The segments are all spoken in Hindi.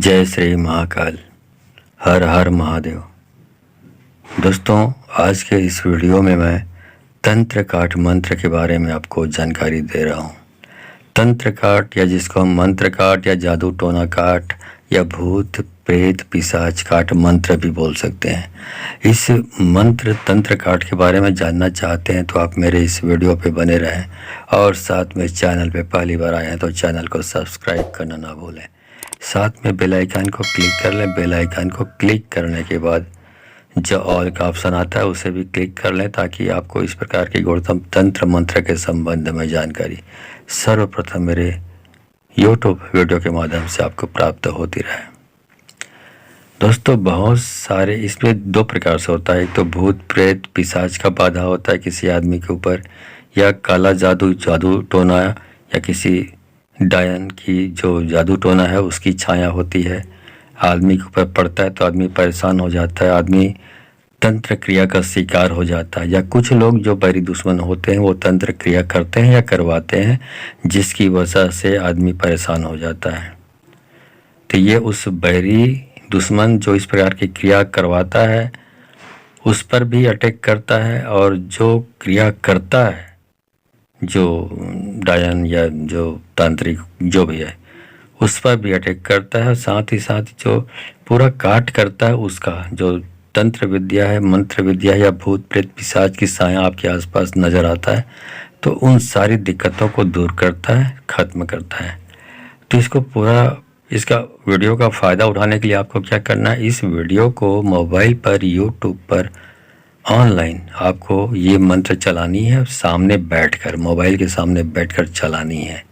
जय श्री महाकाल। हर हर महादेव। दोस्तों, आज के इस वीडियो में मैं तंत्र काट मंत्र के बारे में आपको जानकारी दे रहा हूँ। तंत्र काट, या जिसको हम मंत्र काट या जादू टोना काट या भूत प्रेत पिशाच काट मंत्र भी बोल सकते हैं। इस मंत्र तंत्र काट के बारे में जानना चाहते हैं तो आप मेरे इस वीडियो पे बने रहें, और साथ में चैनल पे पहली बार आए हैं तो चैनल को सब्सक्राइब करना ना भूलें। साथ में बेल आइकन को क्लिक कर लें। बेल आइकन को क्लिक करने के बाद जो ऑल का ऑप्शन आता है उसे भी क्लिक कर लें, ताकि आपको इस प्रकार की गौतम तंत्र मंत्र के संबंध में जानकारी सर्वप्रथम मेरे यूट्यूब वीडियो के माध्यम से आपको प्राप्त होती रहे। दोस्तों, बहुत सारे इसमें दो प्रकार से होता है। एक तो भूत प्रेत पिशाच का बाधा होता है किसी आदमी के ऊपर, या काला जादू जादू टोना, या किसी डायन की जो जादू टोना है उसकी छाया होती है, आदमी के ऊपर पड़ता है तो आदमी परेशान हो जाता है, आदमी तंत्र क्रिया का शिकार हो जाता है। या कुछ लोग जो बैरी दुश्मन होते हैं वो तंत्र क्रिया करते हैं या करवाते हैं, जिसकी वजह से आदमी परेशान हो जाता है। तो ये उस बैरी दुश्मन जो इस प्रकार की क्रिया करवाता है उस पर भी अटैक करता है, और जो क्रिया करता है, जो डायन या जो तांत्रिक जो भी है, उस पर भी अटैक करता है। साथ ही साथ जो पूरा काट करता है उसका जो तंत्र विद्या है, मंत्र विद्या है, या भूत प्रेत पिशाच की साया आपके आसपास नज़र आता है तो उन सारी दिक्कतों को दूर करता है, ख़त्म करता है। तो इसका वीडियो का फ़ायदा उठाने के लिए आपको क्या करना है, इस वीडियो को मोबाइल पर यूट्यूब पर ऑनलाइन आपको ये मंत्र चलानी है, सामने बैठकर, मोबाइल के सामने बैठकर चलानी है।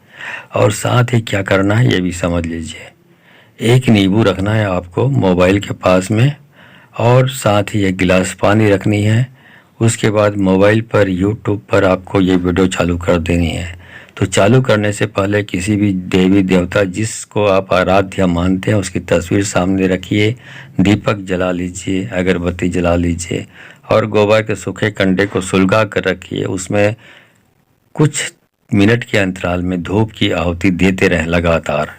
और साथ ही क्या करना है ये भी समझ लीजिए। एक नींबू रखना है आपको मोबाइल के पास में, और साथ ही एक गिलास पानी रखनी है। उसके बाद मोबाइल पर यूट्यूब पर आपको ये वीडियो चालू कर देनी है। तो चालू करने से पहले किसी भी देवी देवता जिसको आप आराध्य मानते हैं उसकी तस्वीर सामने रखिए, दीपक जला लीजिए, अगरबत्ती जला लीजिए, और गोबर के सूखे कंडे को सुलगा कर रखिए। उसमें कुछ मिनट के अंतराल में धूप की आहुति देते रहें लगातार।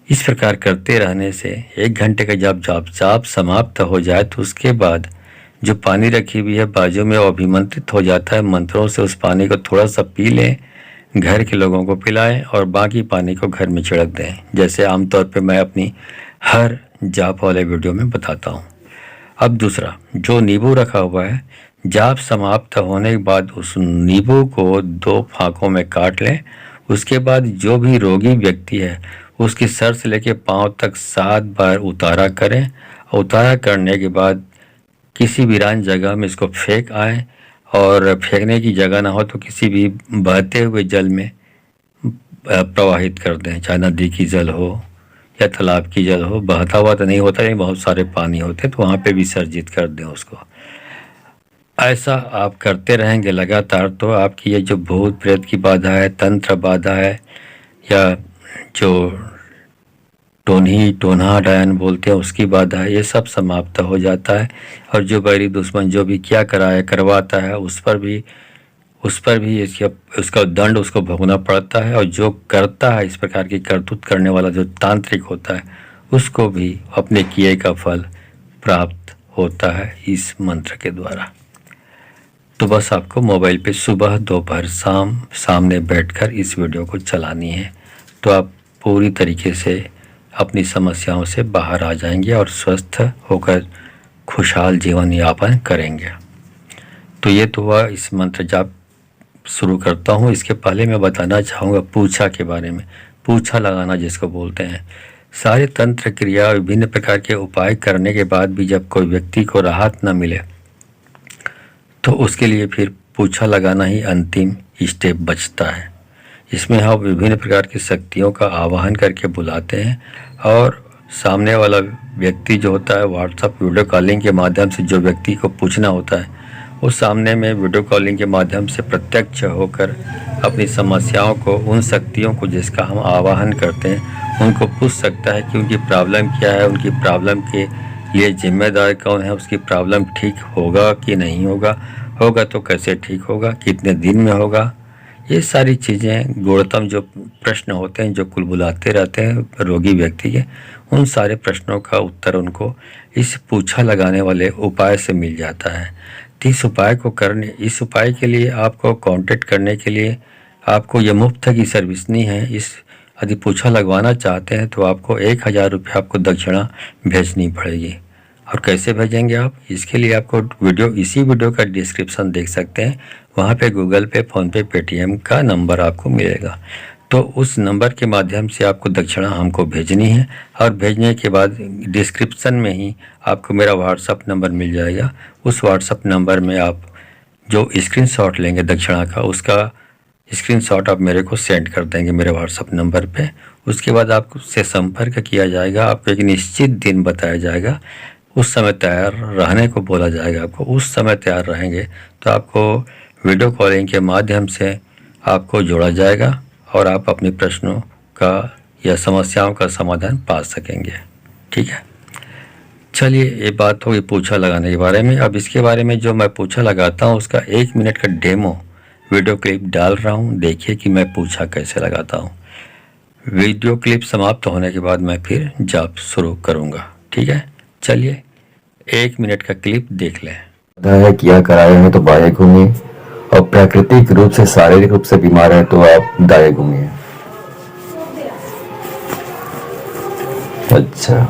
इस प्रकार करते रहने से 1 घंटे का जब जाप समाप्त हो जाए तो उसके बाद जो पानी रखी हुई है बाजू में वो अभिमंत्रित हो जाता है मंत्रों से। उस पानी को थोड़ा सा पी लें, घर के लोगों को पिलाएं, और बाकी पानी को घर में छिड़क दें, जैसे आमतौर पे मैं अपनी हर जाप वाले वीडियो में बताता हूँ। अब दूसरा, जो नींबू रखा हुआ है, जाप समाप्त होने के बाद उस नींबू को 2 फाँकों में काट लें। उसके बाद जो भी रोगी व्यक्ति है उसकी सर से लेकर पाँव तक 7 बार उतारा करें। उतारा करने के बाद किसी वीरान जगह में इसको फेंक आएँ, और फेंकने की जगह ना हो तो किसी भी बहते हुए जल में प्रवाहित कर दें, चाहे नदी की जल हो या तालाब की जल हो। बहता हुआ तो नहीं होता, लेकिन बहुत सारे पानी होते तो वहाँ पे विसर्जित कर दें उसको। ऐसा आप करते रहेंगे लगातार तो आपकी ये जो भूत प्रेत की बाधा है, तंत्र बाधा है, या जो टोना डायन बोलते हैं उसकी बाधा है, ये सब समाप्त हो जाता है। और जो बैरी दुश्मन जो भी क्या करवाता है उस पर भी उसका दंड उसको भोगना पड़ता है। और जो करता है इस प्रकार की करतूत करने वाला जो तांत्रिक होता है उसको भी अपने किए का फल प्राप्त होता है इस मंत्र के द्वारा। तो बस आपको मोबाइल पे सुबह दोपहर शाम सामने बैठकर इस वीडियो को चलानी है, तो आप पूरी तरीके से अपनी समस्याओं से बाहर आ जाएंगे और स्वस्थ होकर खुशहाल जीवन यापन करेंगे। तो ये तो हुआ इस मंत्र जाप शुरू करता हूँ। इसके पहले मैं बताना चाहूँगा पूछा के बारे में। पूछा लगाना जिसको बोलते हैं। सारे तंत्र क्रिया विभिन्न प्रकार के उपाय करने के बाद भी जब कोई व्यक्ति को राहत न मिले तो उसके लिए फिर पूछा लगाना ही अंतिम स्टेप बचता है। इसमें हम विभिन्न प्रकार की शक्तियों का आवाहन करके बुलाते हैं, और सामने वाला व्यक्ति जो होता है व्हाट्सएप वीडियो कॉलिंग के माध्यम से जो व्यक्ति को पूछना होता है वो सामने में वीडियो कॉलिंग के माध्यम से प्रत्यक्ष होकर अपनी समस्याओं को, उन शक्तियों को जिसका हम आवाहन करते हैं उनको पूछ सकता है कि उनकी प्रॉब्लम क्या है, उनकी प्रॉब्लम के लिए जिम्मेदार कौन है, उसकी प्रॉब्लम ठीक होगा कि नहीं होगा, होगा तो कैसे ठीक होगा, कितने दिन में होगा, ये सारी चीज़ें गूढ़तम जो प्रश्न होते हैं, जो कुलबुलाते रहते हैं रोगी व्यक्ति के, उन सारे प्रश्नों का उत्तर उनको इस पूछा लगाने वाले उपाय से मिल जाता है। तो इस उपाय के लिए आपको कांटेक्ट करने के लिए आपको ये मुफ्त की सर्विस नहीं है। यदि पूछा लगवाना चाहते हैं तो आपको 1000 रुपये आपको दक्षिणा भेजनी पड़ेगी। और कैसे भेजेंगे आप, इसके लिए आपको इसी वीडियो का डिस्क्रिप्शन देख सकते हैं, वहाँ पे गूगल पे, फ़ोनपे, पेटीएम का नंबर आपको मिलेगा। तो उस नंबर के माध्यम से आपको दक्षिणा हमको भेजनी है। और भेजने के बाद डिस्क्रिप्शन में ही आपको मेरा व्हाट्सअप नंबर मिल जाएगा। उस व्हाट्सअप नंबर में आप जो स्क्रीनशॉट लेंगे दक्षिणा का, उसका स्क्रीनशॉट आप मेरे को सेंड कर देंगे मेरे व्हाट्सअप नंबर पे। उसके बाद आपसे संपर्क किया जाएगा, आपको एक निश्चित दिन बताया जाएगा, उस समय तैयार रहने को बोला जाएगा। आपको उस समय तैयार रहेंगे तो आपको वीडियो कॉलिंग के माध्यम से आपको जोड़ा जाएगा और आप अपने प्रश्नों का या समस्याओं का समाधान पा सकेंगे। ठीक है, चलिए ये बात होगी पूछा लगाने के बारे में। अब इसके बारे में जो मैं पूछा लगाता हूँ उसका 1 मिनट का डेमो वीडियो क्लिप डाल रहा हूँ, देखिए कि मैं पूछा कैसे लगाता हूँ। वीडियो क्लिप समाप्त होने के बाद मैं फिर जाप शुरू करूँगा। ठीक है, चलिए 1 मिनट का क्लिप देख लें। है किया कराए हैं तो बाएं घूमिए, और प्राकृतिक रूप से शारीरिक रूप से बीमार है तो आप दाएं घूमिए। अच्छा,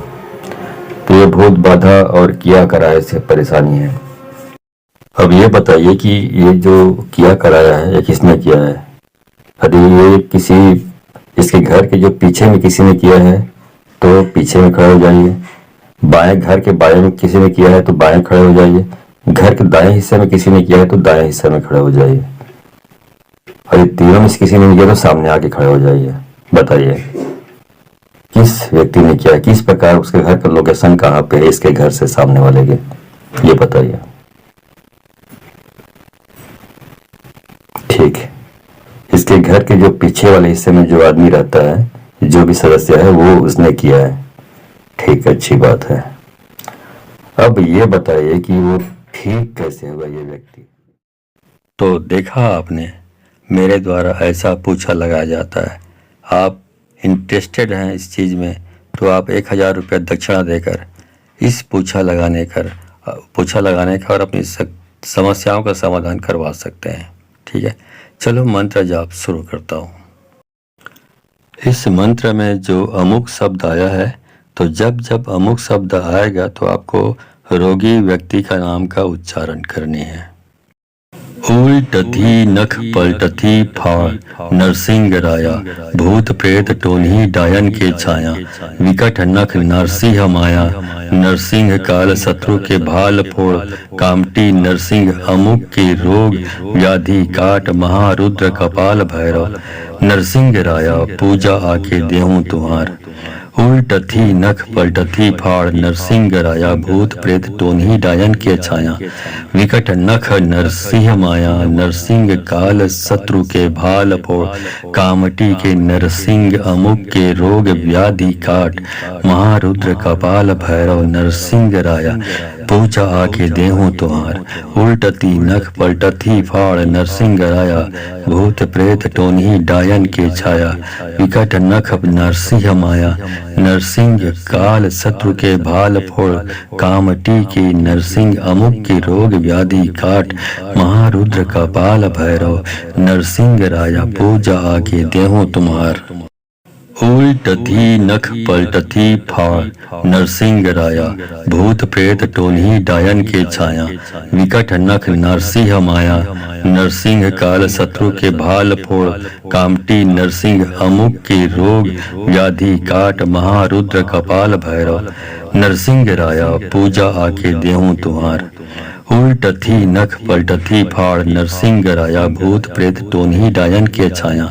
तो ये भूत बाधा और किया कराए से परेशानी है। अब ये बताइए कि ये जो किया कराया है ये किसने किया है? यदि ये इसके घर के जो पीछे में किसी ने किया है तो पीछे में खड़े हो जाइए। बाएं घर के बाएं में किसी ने किया है तो बाएं खड़े हो जाइए। घर के दाएं हिस्से में किसी ने किया है तो दाएं हिस्से में खड़े हो जाइए। और ये तीनों में से किसी ने किया तो सामने आके खड़े हो जाइए। बताइए किस व्यक्ति ने किया है, किस प्रकार, उसके घर का लोकेशन कहाँ पे है, इसके घर से सामने वाले के, ये बताइए। ठीक है, इसके घर के जो पीछे वाले हिस्से में जो आदमी रहता है, जो भी सदस्य है, वो उसने किया है। ठीक, अच्छी बात है। अब ये बताइए कि वो ठीक कैसे होगा ये व्यक्ति? तो देखा आपने, मेरे द्वारा ऐसा पूछा लगाया जाता है। आप इंटरेस्टेड हैं इस चीज़ में तो आप 1000 रुपये दक्षिणा देकर इस पूछा लगाने का और अपनी समस्याओं का समाधान करवा सकते हैं। ठीक है, चलो मंत्र जाप शुरू करता हूँ। इस मंत्र में जो अमुक शब्द आया है, तो जब जब अमुक शब्द आएगा तो आपको रोगी व्यक्ति का नाम का उच्चारण करनी है। उल्टथी नख पलटथी फाड़ नरसिंह राया, भूत प्रेत टोन्ही डायन के छाया, विकट नख नरसिंह माया, नरसिंह काल शत्रु के भाल फोड़, कामटी नरसिंह अमुक के रोग व्याधि काट, महारुद्र कपाल भैरव, नरसिंह राया पूजा आके देहूं तुम्हार। उल्टथी नख पलटथी फाड़ नरसिंह राया, भूत प्रेत टोन्ही डायन के छाया, विकट नख नरसिंह माया, नरसिंह काल शत्रु के भाल फोड़, कामटी के नरसिंह अमुक के रोग व्याधि काट, महारुद्र कपाल भैरव, नरसिंह राया पूजा आके देहूं तुम्हार। उल्टती नख पलटथी फाड़ नरसिंह राया, भूत प्रेत टोन्ही डायन के छाया, विकट नख नरसिंह माया, नरसिंह काल शत्रु के भाल फोड़, कामटी के नरसिंह अमुक के रोग व्याधि काट, महारुद्र कपाल भैरव, नरसिंह राया पूजा आके देहूं तुम्हार। उल्टथी नख पलटथी फाड़ नरसिंह राया, भूत प्रेत टोन्ही डायन के छाया, विकट नख नरसिंह माया, नरसिंह काल शत्रु के भाल फोड़, कामटी नरसिंह अमुक के रोग व्याधि काट, महारुद्र कपाल भैरव, नरसिंह राया पूजा आके देहूं तुम्हार। उल्टथी नख पलटथी फाड़ नरसिंह राया, भूत प्रेत टोन्ही डायन के छाया,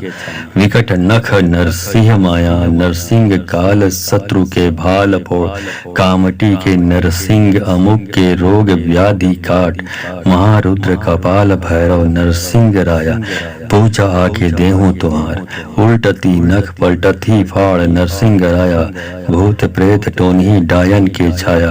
विकट नख नरसिंह माया, नरसिंह काल शत्रु के भाल फोड़, कामटी के नरसिंह अमुक के रोग व्याधि काट, महारुद्र कपाल भैरव, नरसिंह राया पूजा आके देहूं तुम्हार। उल्टती नख पलटती फाड़ नरसिंह राया, भूत प्रेत टोनही डायन के छाया।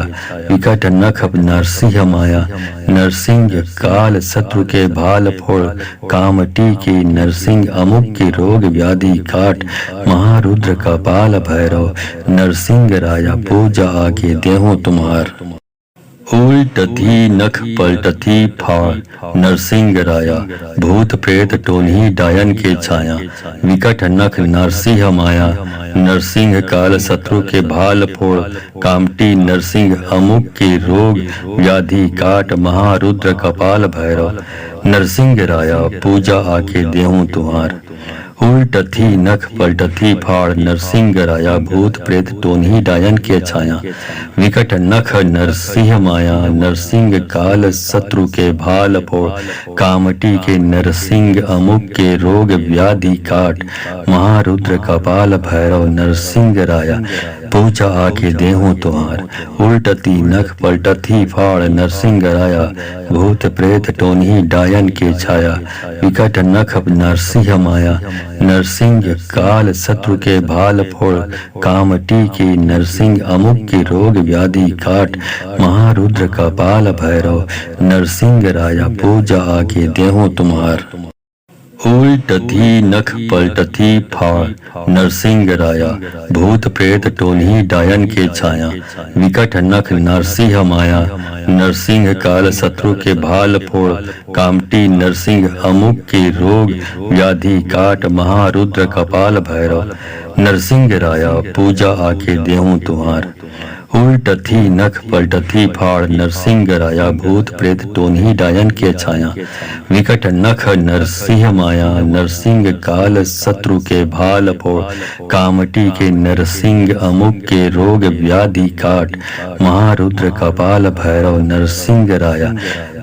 विकट नख नरसिंह माया, नरसिंह काल शत्रु के भाल फोड़। कामटी की नरसिंह अमुक की रोग व्याधि काट। महारुद्र कपाल भैरव नरसिंह राया, पूजा आके देहूं तुम्हार। उल्टती नख पलटती फाड़ नरसिंह राया, भूत प्रेत टोनही डायन के छाया। विकट नख नरसिंह माया, नरसिंह काल शत्रु के भाल फोड़। कामटी नरसिंह अमुक के रोग व्याधि काट। महारुद्र कपाल भैरव नरसिंह राया, पूजा आके देहूं तुम्हार। उल्टती नख पलटती फाड़ नरसिंह राया, भूत प्रेत टोनही डायन के छाया। विकट नख नरसिंह माया, नरसिंह काल शत्रु के भाल फोड़। कामटी के नरसिंह अमुक के रोग व्याधि काट। महारुद्र कपाल भैरव नरसिंह राया, पूजा आके देहूं तुम्हार। उल्टती नख पलटती फाड़ नरसिंह राया, भूत प्रेत टोनही डायन के छाया। विकट नख नरसिंह माया, नरसिंह काल शत्रु के भाल फोड़। कामटी की नरसिंह अमुक की रोग व्याधि काट। महारुद्र कपाल भैरव नरसिंह राया, पूजा आके देहूं तुम्हार। उल्टती नख पलटती फाड़ नरसिंह राया, भूत प्रेत टोनही डायन के छाया। विकट नख नरसिंह माया, नरसिंह काल शत्रु के भाल फोड़। कामटी नरसिंह अमुक के रोग व्याधि काट। महारुद्र कपाल भैरव नरसिंह राया, पूजा आके देहूं तुम्हार। उल्टती नख पलटती फाड़ नरसिंह राया, भूत प्रेत टोनही डायन के छाया। विकट नख नरसिंह माया, नरसिंह काल शत्रु के भाल फोड़। कामटी के नरसिंह अमुक के रोग व्याधि काट। महारुद्र कपाल भैरव नरसिंह राया,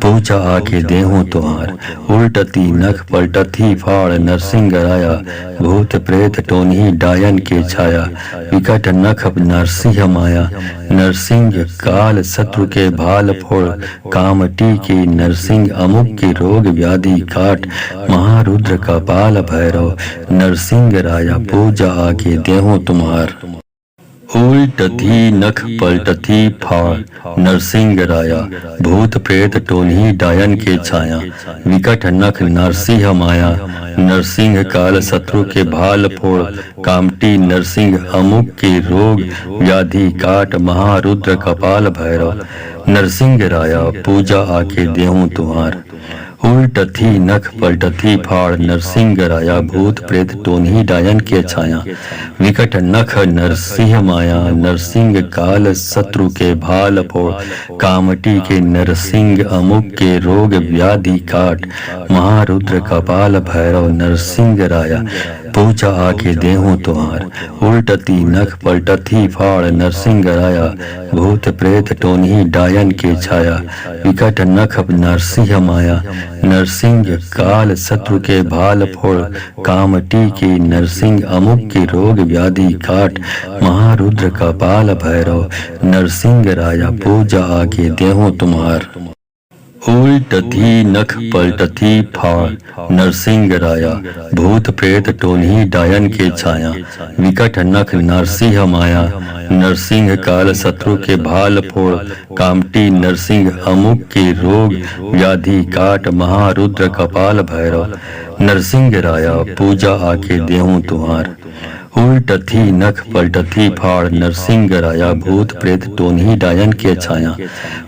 पूजा आके देहूं तुम्हार। उल्टती नख पलटती फाड़ नरसिंह राया, भूत प्रेत टोनही डायन के छाया। विकट नख नरसिंह माया, नरसिंह काल शत्रु के भाल फोड़। कामटी की नरसिंह अमुक की रोग व्याधि काट। महारुद्र कपाल भैरव नरसिंह राया, पूजा आके देहूं तुम्हार। उल्टती नख पलटती फाड़ नरसिंह राया, भूत प्रेत टोनही डायन के छाया। विकट नख नरसिंह माया, नरसिंह काल शत्रु के भाल फोड़। कामटी नरसिंह अमुक के रोग व्याधि काट। महारुद्र कपाल भैरव नरसिंह राया, पूजा आके देहूं तुम्हार। उल्टती नख पलटती फाड़ नरसिंह राया, भूत प्रेत टोनही डायन के छाया। विकट नख नरसिंह माया, नरसिंह काल शत्रु के भाल फोड़। कामटी के नरसिंह अमुक के रोग व्याधि काट। महारुद्र कपाल भैरव नरसिंह राया, पूजा आके देहूं तुम्हार। उल्टती नख पलटती फाड़ नरसिंह राया, भूत प्रेत टोनही डायन के छाया। विकट नख नरसिंह माया, नरसिंह काल शत्रु के भाल फोड़। कामटी की नरसिंह अमुक की रोग व्याधि काट। महारुद्र कपाल भैरव नरसिंह राया, पूजा आके देहूं तुम्हार। उल्टती नख पलटती फाड़ नरसिंह राया, भूत प्रेत टोनही डायन के छाया। विकट नख नरसिंह माया, नरसिंह काल शत्रु के भाल फोड़। कामटी नरसिंह अमुक के रोग व्याधि काट। महारुद्र कपाल भैरव नरसिंह राया, पूजा आके देहूं तुम्हार। उल्टती नख पलटती फाड़ नरसिंह राया, भूत प्रेत टोनही डायन के छाया।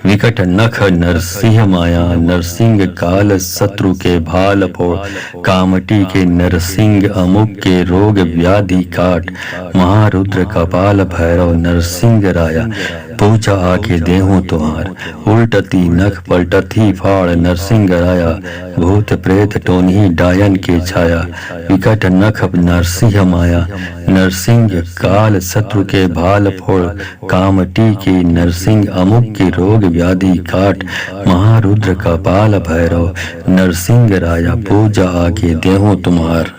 विकट नख नरसिंह माया, नरसिंह काल शत्रु के भाल फोड़। कामटी के नरसिंह अमुक के रोग व्याधि काट। महारुद्र कपाल भैरव नरसिंह राया, पूजा आके देहूं तुम्हार। उल्टती नख पलटती फाड़ नरसिंह राया, भूत प्रेत टोनही डायन के छाया। विकट नख नरसिंह माया, नरसिंह काल शत्रु के भाल फोड़। कामटी की नरसिंह अमुक की रोग व्याधि काट। महारुद्र कपाल भैरव नरसिंह राया, पूजा आके देहूं तुम्हार।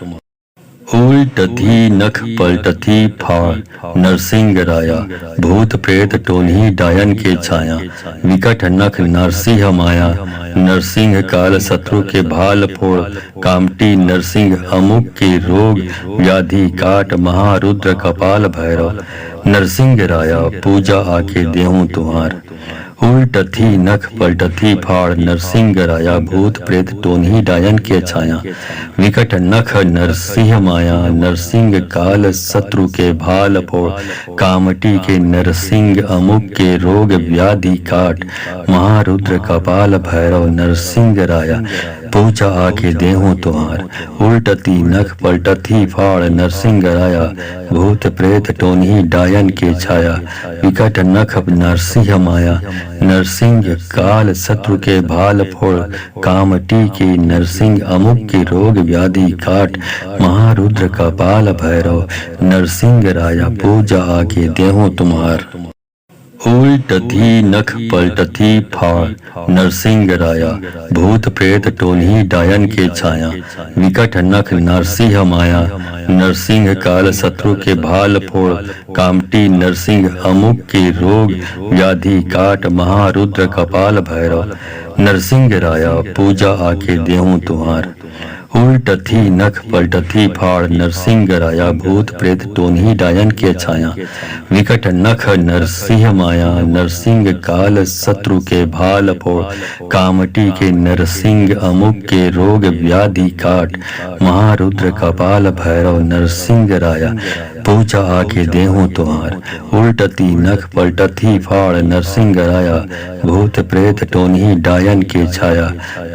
उल्टथी नख पलटथी फाड़ नरसिंह राया भूत प्रेत टोन्ही डायन के छाया विकट नख नरसिंह माया नरसिंह काल शत्रु के भाल फोड़ कामटी नरसिंह अमुक के रोग व्याधि काट महारुद्र कपाल भैरव नरसिंह राया पूजा आके देहूं तुम्हार उल्टथी नख पलटथी फाड़ नरसिंह राया भूत प्रेत टोन्ही डायन के छाया विकट नख नरसिंह माया नरसिंह काल शत्रु के भाल फोड़ कामटी के नरसिंह अमुक के रोग व्याधि काट महारुद्र कपाल भैरव नरसिंह राया पूजा आके देहूं तुम्हार उल्टती नख पलटथी फाड़ नरसिंह राया भूत प्रेत टोन्ही डायन के छाया विकट नख नरसिंह माया नरसिंह काल शत्रु के भाल फोड़ कामटी के नरसिंह अमुक के रोग व्याधि काट महारुद्र कपाल भैरव नरसिंह राया पूजा आके देहूं तुम्हार उल्टथी नख पलटथी फाड़ नरसिंह राया भूत प्रेत टोन्ही डायन के छाया विकट नख नरसिंह माया नरसिंह काल शत्रु के भाल फोड़ कामटी नरसिंह अमुक के रोग व्याधि काट महारुद्र कपाल भैरव नरसिंह राया पूजा आके देहूं तुम्हार उल्टथी नख पलटथी फाड़ नरसिंह राया भूत प्रेत टोन्ही डायन के छाया विकट नख नरसिंह माया नरसिंह काल शत्रु के भाल फोड़ कामटी के नरसिंह अमुक के रोग व्याधि काट महारुद्र कपाल भैरव नरसिंह राया पूजा आके देहूं तुम्हार उल्टती नख पलटथी फाड़ नरसिंह राया भूत प्रेत टोन्ही डायन के छाया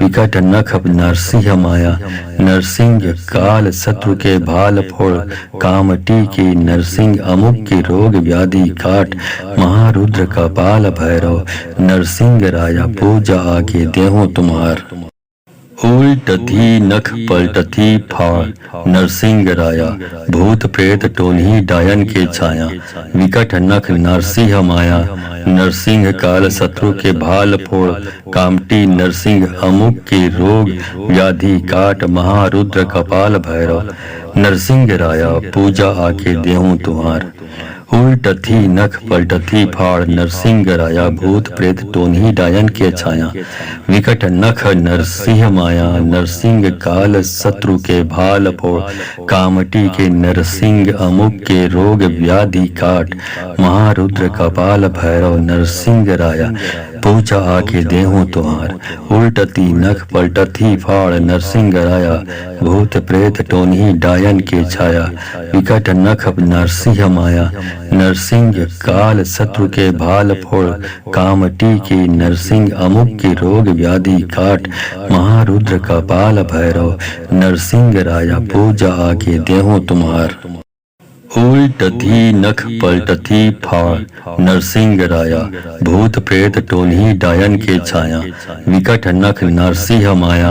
विकट नख नरसिंह माया नरसिंह काल शत्रु के भाल फोड़ कामटी के नरसिंह अमुक के रोग व्याधि काट महारुद्र कपाल भैरव नरसिंह राया पूजा आके देहूं तुम्हार उल्टथी नख पलटथी फाड़ नरसिंह राया भूत प्रेत टोन्ही डायन के छाया विकट नख नरसिंह माया नरसिंह काल शत्रु के भाल फोड़ कामटी नरसिंह अमुक के रोग व्याधि काट महारुद्र कपाल भैरव नरसिंह राया पूजा आके देहूं तुम्हार उल्टथी नख पलटथी फाड़ नरसिंह राया भूत प्रेत टोन्ही डायन के छाया विकट नख नरसिंह माया नरसिंह काल शत्रु के भाल फोड़ कामटी के नरसिंह अमुक के रोग व्याधि काट महारुद्र कपाल भैरव नरसिंह राया पूजा आके देहूं तुम्हार उल्टती नख पलटथी फाड़ नरसिंह राया भूत प्रेत टोन्ही डायन के छाया विकट नख नरसिंह माया नरसिंह काल शत्रु के भाल फोड़ कामटी के नरसिंह अमुक के रोग व्याधि काट महारुद्र कपाल भैरव नरसिंह राया पूजा आके देहूं तुम्हार उल्टथी नख पलटथी फाड़ नरसिंह राया भूत प्रेत टोन्ही डायन के छाया विकट नख नरसिंह माया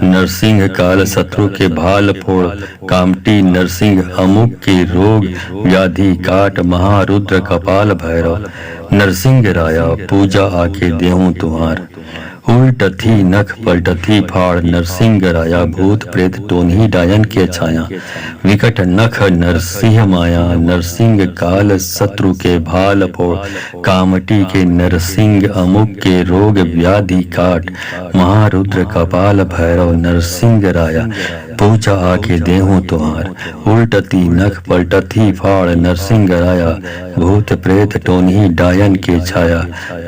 नरसिंह काल शत्रु के भाल फोड़ कामटी नरसिंह अमुक के रोग व्याधि काट महारुद्र कपाल भैरव नरसिंह राया पूजा आके देहूं तुम्हार उल्टथी नख पलटथी फाड़ नरसिंह राया भूत प्रेत टोन्ही डायन के छाया विकट नख नरसिंह माया नरसिंह काल शत्रु के भाल फोड़ कामटी के नरसिंह अमुक के रोग व्याधि काट महारुद्र कपाल भैरव नरसिंह राया पूजा आके देहूं तुम्हार उल्टती नख पलटथी फाड़ नरसिंह राया भूत प्रेत टोन्ही डायन के छाया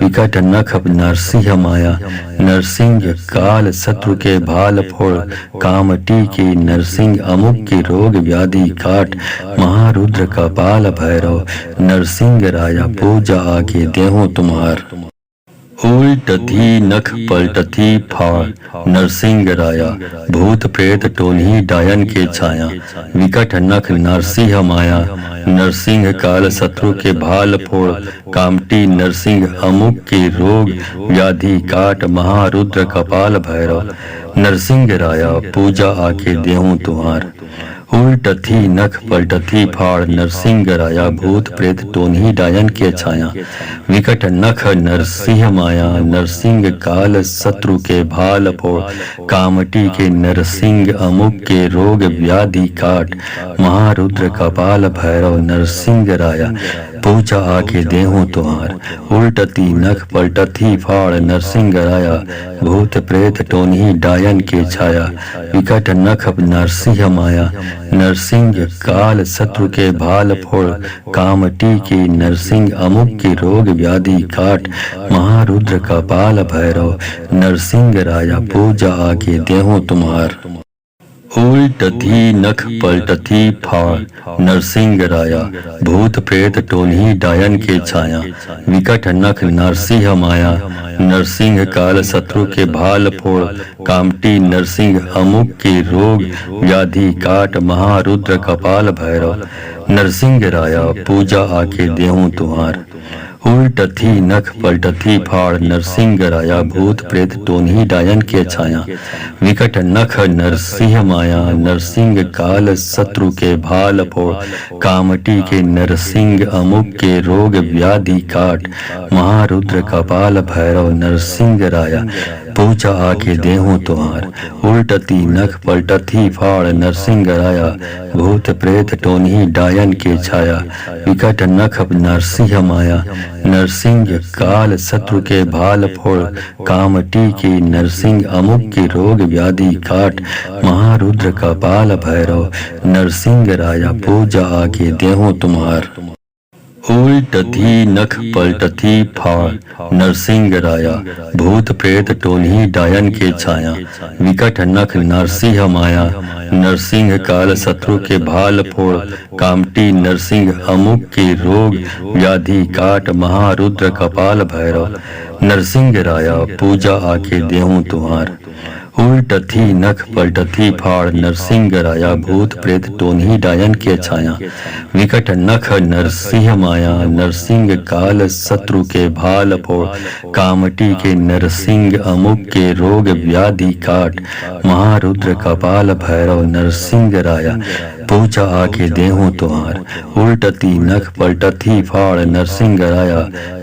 विकट नख नरसिंह माया नरसिंह काल शत्रु के भाल फोड़ कामटी के नरसिंह अमुक के रोग व्याधि काट महारुद्र कपाल भैरव नरसिंह राया पूजा आके देहूं तुम्हार उल्टथी नख पलटथी फाड़ नरसिंह राया भूत प्रेत टोन्ही डायन के छाया विकट नख नरसिंह माया नरसिंह काल शत्रु के भाल फोड़ कामटी नरसिंह अमुक के रोग व्याधि काट महारुद्र कपाल भैरव नरसिंह राया पूजा आके देहूं तुम्हार उल्टथी नख पलटथी फाड़ नरसिंह राया भूत प्रेत टोन्ही डायन के छाया विकट नख नरसिंह माया नरसिंह काल शत्रु के भाल फोड़ कामटी के नरसिंह अमुक के रोग व्याधि काट महारुद्र कपाल भैरव नरसिंह राया पूजा आके देहूं तुम्हार उल्टती नख पलटथी फाड़ नरसिंह राया भूत प्रेत टोन्ही डायन के छाया विकट नख नरसिंह माया नरसिंह काल शत्रु के भाल फोड़ कामटी की नरसिंह अमुक की रोग व्याधि काट महारुद्र कपाल भैरव नरसिंह राया पूजा आके देहूं तुम्हार उल्टथी नख पलटथी फाड़ नरसिंह राया भूत प्रेत टोन्ही डायन के छाया विकट नख नरसिंह माया नरसिंह काल शत्रु के भाल फोड़ कामटी नरसिंह अमुक के रोग व्याधि काट महारुद्र कपाल भैरव नरसिंह राया पूजा आके देहूं तुम्हार उल्टथी नख पलटथी फाड़ नरसिंह राया भूत प्रेत टोन्ही डायन के छाया विकट नख नरसिंह माया नरसिंह काल शत्रु के भाल फोड़ कामटी के नरसिंह अमुक के रोग व्याधि काट महारुद्र कपाल भैरव नरसिंह राया पूजा आके देहूं तुम्हार उल्टती नख पलटथी फाड़ नरसिंह राया भूत प्रेत टोन्ही डायन के छाया विकट नख नरसिंह माया नरसिंह काल शत्रु के भाल फोड़ कामटी की नरसिंह अमुक की रोग व्याधि काट महारुद्र कपाल भैरव नरसिंह राया पूजा आके देहूं तुम्हार उल्टथी नख पलटथी फाड़ नरसिंह राया भूत प्रेत टोन्ही डायन के छाया विकट नख नरसिंह माया नरसिंह काल शत्रु के भाल फोड़ कामटी नरसिंह अमुक के रोग व्याधि काट महारुद्र कपाल भैरव नरसिंह राया पूजा आके देहूं तुम्हार उल्टथी नख पलटथी फाड़ नरसिंह राया भूत प्रेत टोन्ही डायन के छाया विकट नख नरसिंह माया नरसिंह काल शत्रु के भाल फोड़ कामटी के नरसिंह अमुक के रोग व्याधि काट महारुद्र कपाल भैरव नरसिंह राया पूजा आके देहूं तुम्हार उल्टती नख पलटथी फाड़ नरसिंह राया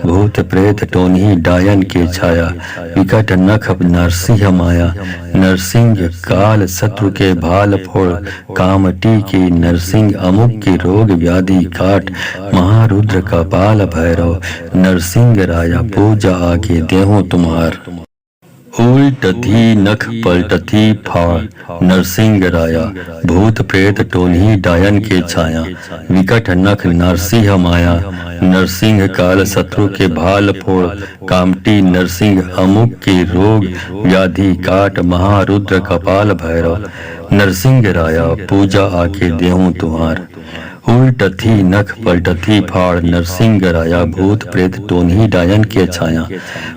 भूत प्रेत टोन्ही डायन के छाया विकट नख नरसिंह माया नरसिंह काल शत्रु के भाल फोड़ कामटी की नरसिंह अमुक की रोग व्याधि काट महारुद्र कपाल भैरव नरसिंह राया पूजा आके देहूं तुम्हार उल्टथी नख पलटथी फाड़ नरसिंह राया भूत प्रेत टोन्ही डायन के छाया विकट नख नरसिंह माया नरसिंह काल शत्रु के भाल फोड़ कामटी नरसिंह अमुक के रोग व्याधि काट महारुद्र कपाल भैरव नरसिंह राया पूजा आके देहूं तुम्हार उल्टथी नख पलटथी फाड़ नरसिंह राया भूत प्रेत टोन्ही डायन के छाया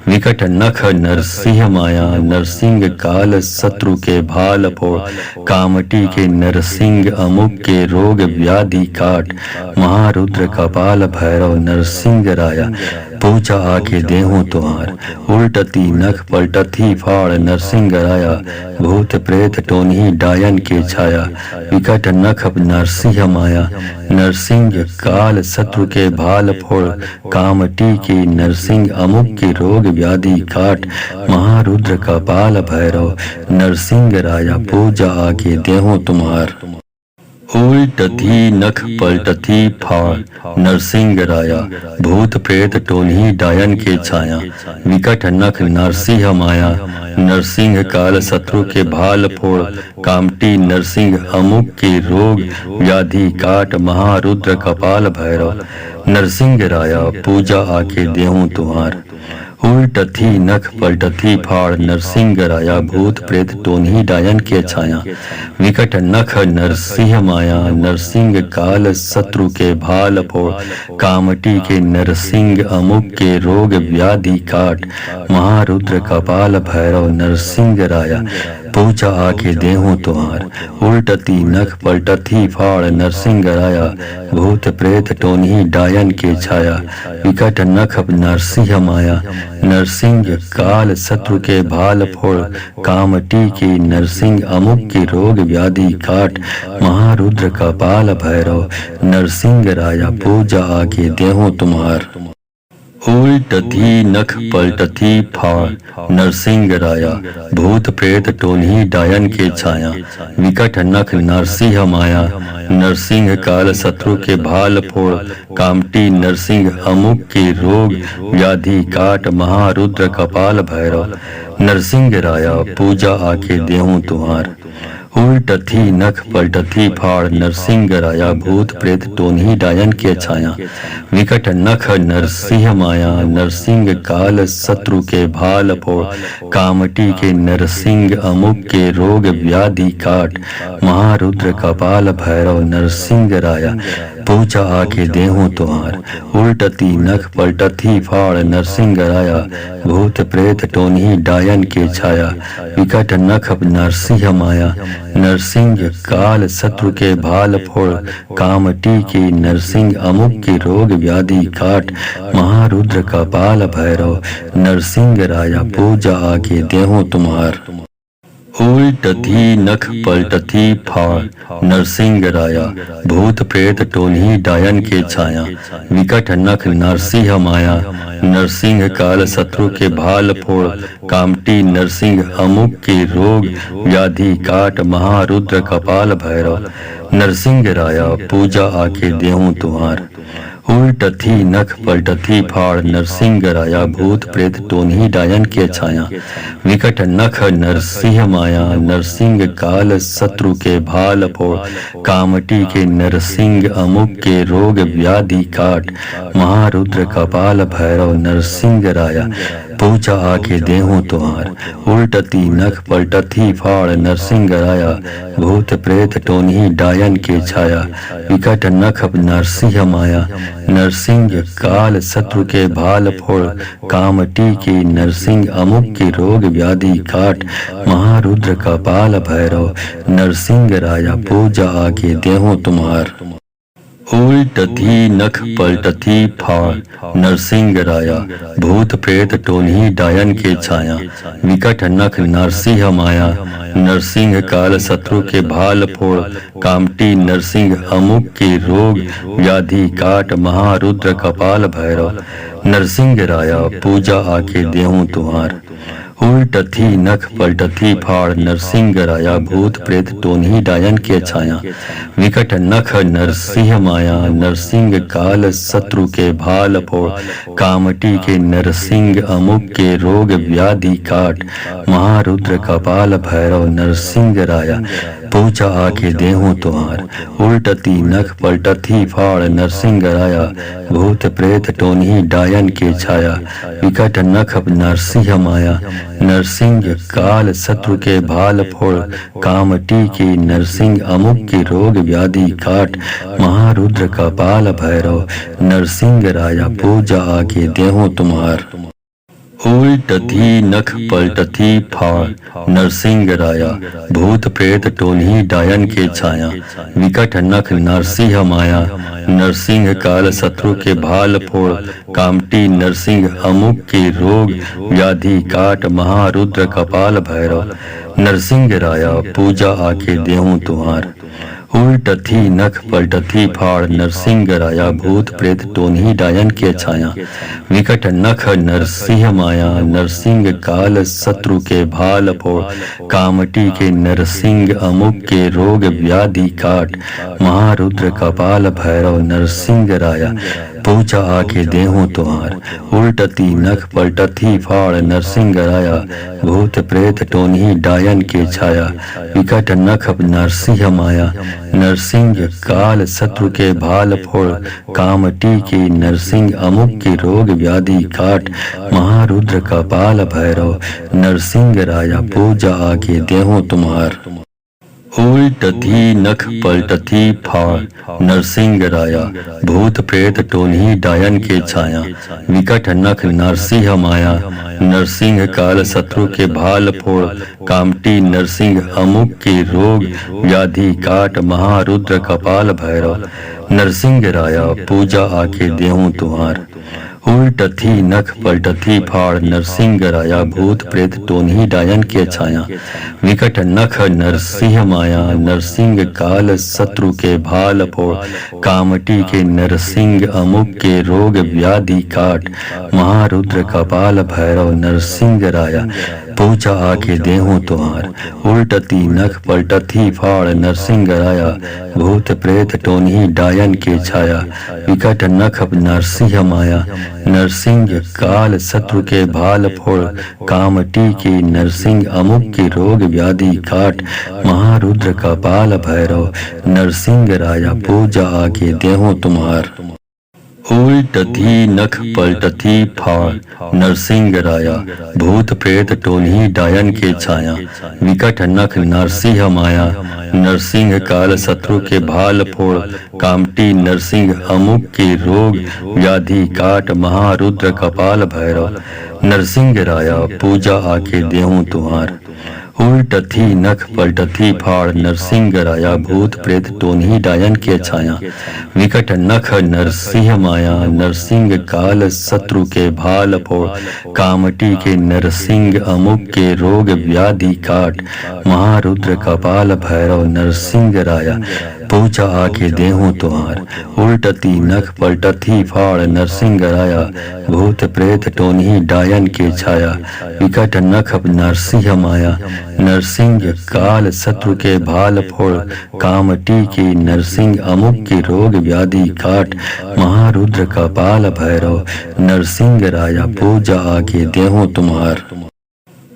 विकट नख नरसिंह माया नरसिंह काल शत्रु के भाल फोड़ कामटी के नरसिंह अमुक के रोग व्याधि काट महारुद्र कपाल भैरव नरसिंह राया पूजा आके देहूं तुम्हार उल्टती नख पलटथी फाड़ नरसिंह राया भूत प्रेत टोन्ही डायन के छाया विकट नख नरसिंह माया नरसिंह काल शत्रु के भाल फोड़ कामटी की नरसिंह अमुक की रोग व्याधि काट महारुद्र कपाल भैरव नरसिंह राया पूजा आके देहूं तुम्हार उल्टथी नख पलटथी फाड़ नरसिंह राया भूत प्रेत टोन्ही डायन के छाया विकट नख नरसिंह माया नरसिंह काल शत्रु के भाल फोड़ कामटी नरसिंह अमुक के रोग व्याधि काट महारुद्र कपाल भैरव नरसिंह राया पूजा आके देहूं तुम्हार उल्टथी नख पलटथी फाड़ नरसिंह राया भूत प्रेत टोन्ही डायन के छाया विकट नख नरसिंह माया नरसिंह काल शत्रु के भाल फोड़ कामटी के नरसिंह अमुक के रोग व्याधि काट महारुद्र कपाल भैरव नरसिंह राया पूजा आके देहूं तुहार। उल्टती नख पलटती फाड़ नरसिंह राया, भूत प्रेत टोन्ही डायन के छाया। विकट नख नरसिंह माया, नरसिंह काल शत्रु के भाल फोड़। कामटी की नरसिंह अमुक की रोग व्याधि काट। महारुद्र कपाल भैरव नरसिंह राया, पूजा आके देहूं तुम्हार। उल्टती नख पलटती फाड़ नरसिंह राया, भूत प्रेत टोन्ही डायन के छाया। विकट नख नरसिंह माया, नरसिंह काल शत्रु के भाल फोड़। कामटी नरसिंह अमुक के रोग व्याधि काट। महारुद्र कपाल भैरव नरसिंह राया, पूजा आके देहूं तुम्हार। उल्टती नख पलटती फाड़ नरसिंह राया, भूत प्रेत टोन्ही डायन के छाया। विकट नख नरसिंह माया, नरसिंह काल शत्रु के भाल फोड़। कामटी के नरसिंह अमुक के रोग व्याधि काट। महारुद्र कपाल भैरव नरसिंह राया, पूजा आके देहूं तुम्हार। उल्टती नख पलटती फाड़ नरसिंह राया, भूत प्रेत टोन्ही डायन के छाया। विकट नख नरसिंह माया, नरसिंह काल शत्रु के भाल फोड़। कामटी की नरसिंह अमुक की रोग व्याधि काट। महारुद्र कपाल भैरव नरसिंह राया, पूजा आके देहूं तुम्हार। उल्टती नख पलटती फाड़ नरसिंह राया, भूत प्रेत टोन्ही डायन के छाया। विकट नख नरसिंह माया, नरसिंह काल शत्रु के भाल फोड़। कामटी नरसिंह अमुक के रोग व्याधि काट। महारुद्र कपाल भैरव नरसिंह राया, पूजा आके देहूं तुम्हार। उल्टती नख पलटती फाड़ नरसिंह राया, भूत प्रेत टोन्ही डायन के छाया। विकट नख नरसिंह माया, नरसिंह काल शत्रु के भाल फोड़। कामटी के नरसिंह अमुक के रोग व्याधि काट। महारुद्र कपाल भैरव नरसिंह राया, पूजा आके देहूं तुम्हार। उल्टती नख पलटती फाड़ नरसिंह राया, भूत प्रेत टोन्ही डायन के छाया। विकट नख नरसिंह माया, नरसिंह काल शत्रु के भाल फोड़। कामटी की नरसिंह अमुक की रोग व्याधि काट। महारुद्र कपाल भैरव नरसिंह राया, पूजा आके देहूं तुम्हार। उल्टती नख पलटती फाड़ नरसिंह राया, भूत प्रेत टोन्ही डायन के छाया। विकट नख नरसिंह माया, नरसिंह काल शत्रु के भाल फोड़। कामटी नरसिंह अमुक के रोग व्याधि काट। महारुद्र कपाल भैरव नरसिंह राया, पूजा आके देहूं तुम्हार। उल्टती नख पलटती फाड़ नरसिंह राया, भूत प्रेत टोन्ही डायन के छाया। विकट नख नरसिंह माया, नरसिंह काल शत्रु के भाल फोड़। कामटी के नरसिंह अमुक के रोग व्याधि काट। महारुद्र कपाल भैरव नरसिंह राया, पूजा आके देहूं तुम्हार। उल्टती नख पलटती फाड़ नरसिंह राया, भूत प्रेत टोन्ही डायन के छाया। विकट नख नरसिंह माया, नरसिंह काल शत्रु के भाल फोड़। कामटी की नरसिंह अमुक की रोग व्याधि काट। महारुद्र कपाल भैरव नरसिंह राया, पूजा आके देहूं तुम्हार। उल्टती नख पलटती फाड़ नरसिंह राया, भूत प्रेत टोन्ही डायन के छाया। विकट नख नरसिंह माया, नरसिंह काल शत्रु के भाल फोड़। कामटी नरसिंह अमुक के रोग व्याधि काट। महारुद्र कपाल भैरव नरसिंह राया, पूजा आके देहूं तुम्हार। उल्टती नख पलटती फाड़ नरसिंह राया, भूत प्रेत टोन्ही डायन के छाया। विकट नख नरसिंह माया, नरसिंह काल शत्रु के भाल फोड़। कामटी के नरसिंह अमुक के रोग व्याधि काट। महारुद्र कपाल भैरव नरसिंह राया, पूजा आके देहूं तुम्हार। उल्टती नख पलटती फाड़ नरसिंह राया, भूत प्रेत टोन्ही डायन के छाया। विकट नख नरसिंह माया, नरसिंह काल शत्रु के भाल फोड़। कामटी की नरसिंह अमुक की रोग व्याधि काट। महारुद्र कपाल भैरव नरसिंह राया, पूजा आके देहूं तुम्हार। उल्टथी नख पलटथी फाड़ नरसिंह राया भूत प्रेत टोन्ही डायन के छाया विकट नख नरसिंह माया नरसिंह काल शत्रु के भाल फोड़ कामटी नरसिंह अमुक के रोग व्याधि काट महारुद्र कपाल भैरव नरसिंह राया पूजा आके देहूं तुम्हार उल्टथी नख पलटथी फाड़ नरसिंह राया भूत प्रेत टोन्ही डायन के छाया विकट नख नरसिंह माया नरसिंह काल शत्रु के भाल फोड़ कामटी के नरसिंह अमुक के रोग व्याधि काट महारुद्र कपाल भैरव नरसिंह राया पूजा आके देहूं तुम्हार उल्टती नख पलटथी फाड़ नरसिंह राया भूत प्रेत टोन्ही डायन के छाया विकट नख नरसिंह माया नरसिंह काल शत्रु के भाल फोड़ कामटी के नरसिंह अमुक के रोग व्याधि काट महारुद्र कपाल भैरव नरसिंह राया पूजा आके देहूं तुम्हार उल्टथी नख पलटथी फाड़ नरसिंह राया भूत प्रेत टोन्ही डायन के छाया विकट नख नरसिंह माया नरसिंह काल शत्रु के भाल फोड़ कामटी नरसिंह अमुक के रोग व्याधि काट महारुद्र कपाल भैरव नरसिंह राया पूजा आके देहूं तुम्हार उल्टथी नख पलटथी फाड़ नरसिंह राया भूत प्रेत टोन्ही डायन के छाया विकट नख नरसिंह माया नरसिंह काल शत्रु के भाल फोड़ कामटी के नरसिंह अमुक के रोग व्याधि काट महारुद्र कपाल भैरव नरसिंह राया पूजा आके देहूं तुम्हार उल्टती नख पलटथी फाड़ नरसिंह राया भूत प्रेत टोन्ही डायन के छाया विकट नख नरसिंह माया नरसिंह काल शत्रु के भाल फोड़ कामटी के नरसिंह अमुक के रोग व्याधि काट महारुद्र कपाल भैरव नरसिंह राया पूजा आके देहूं तुम्हार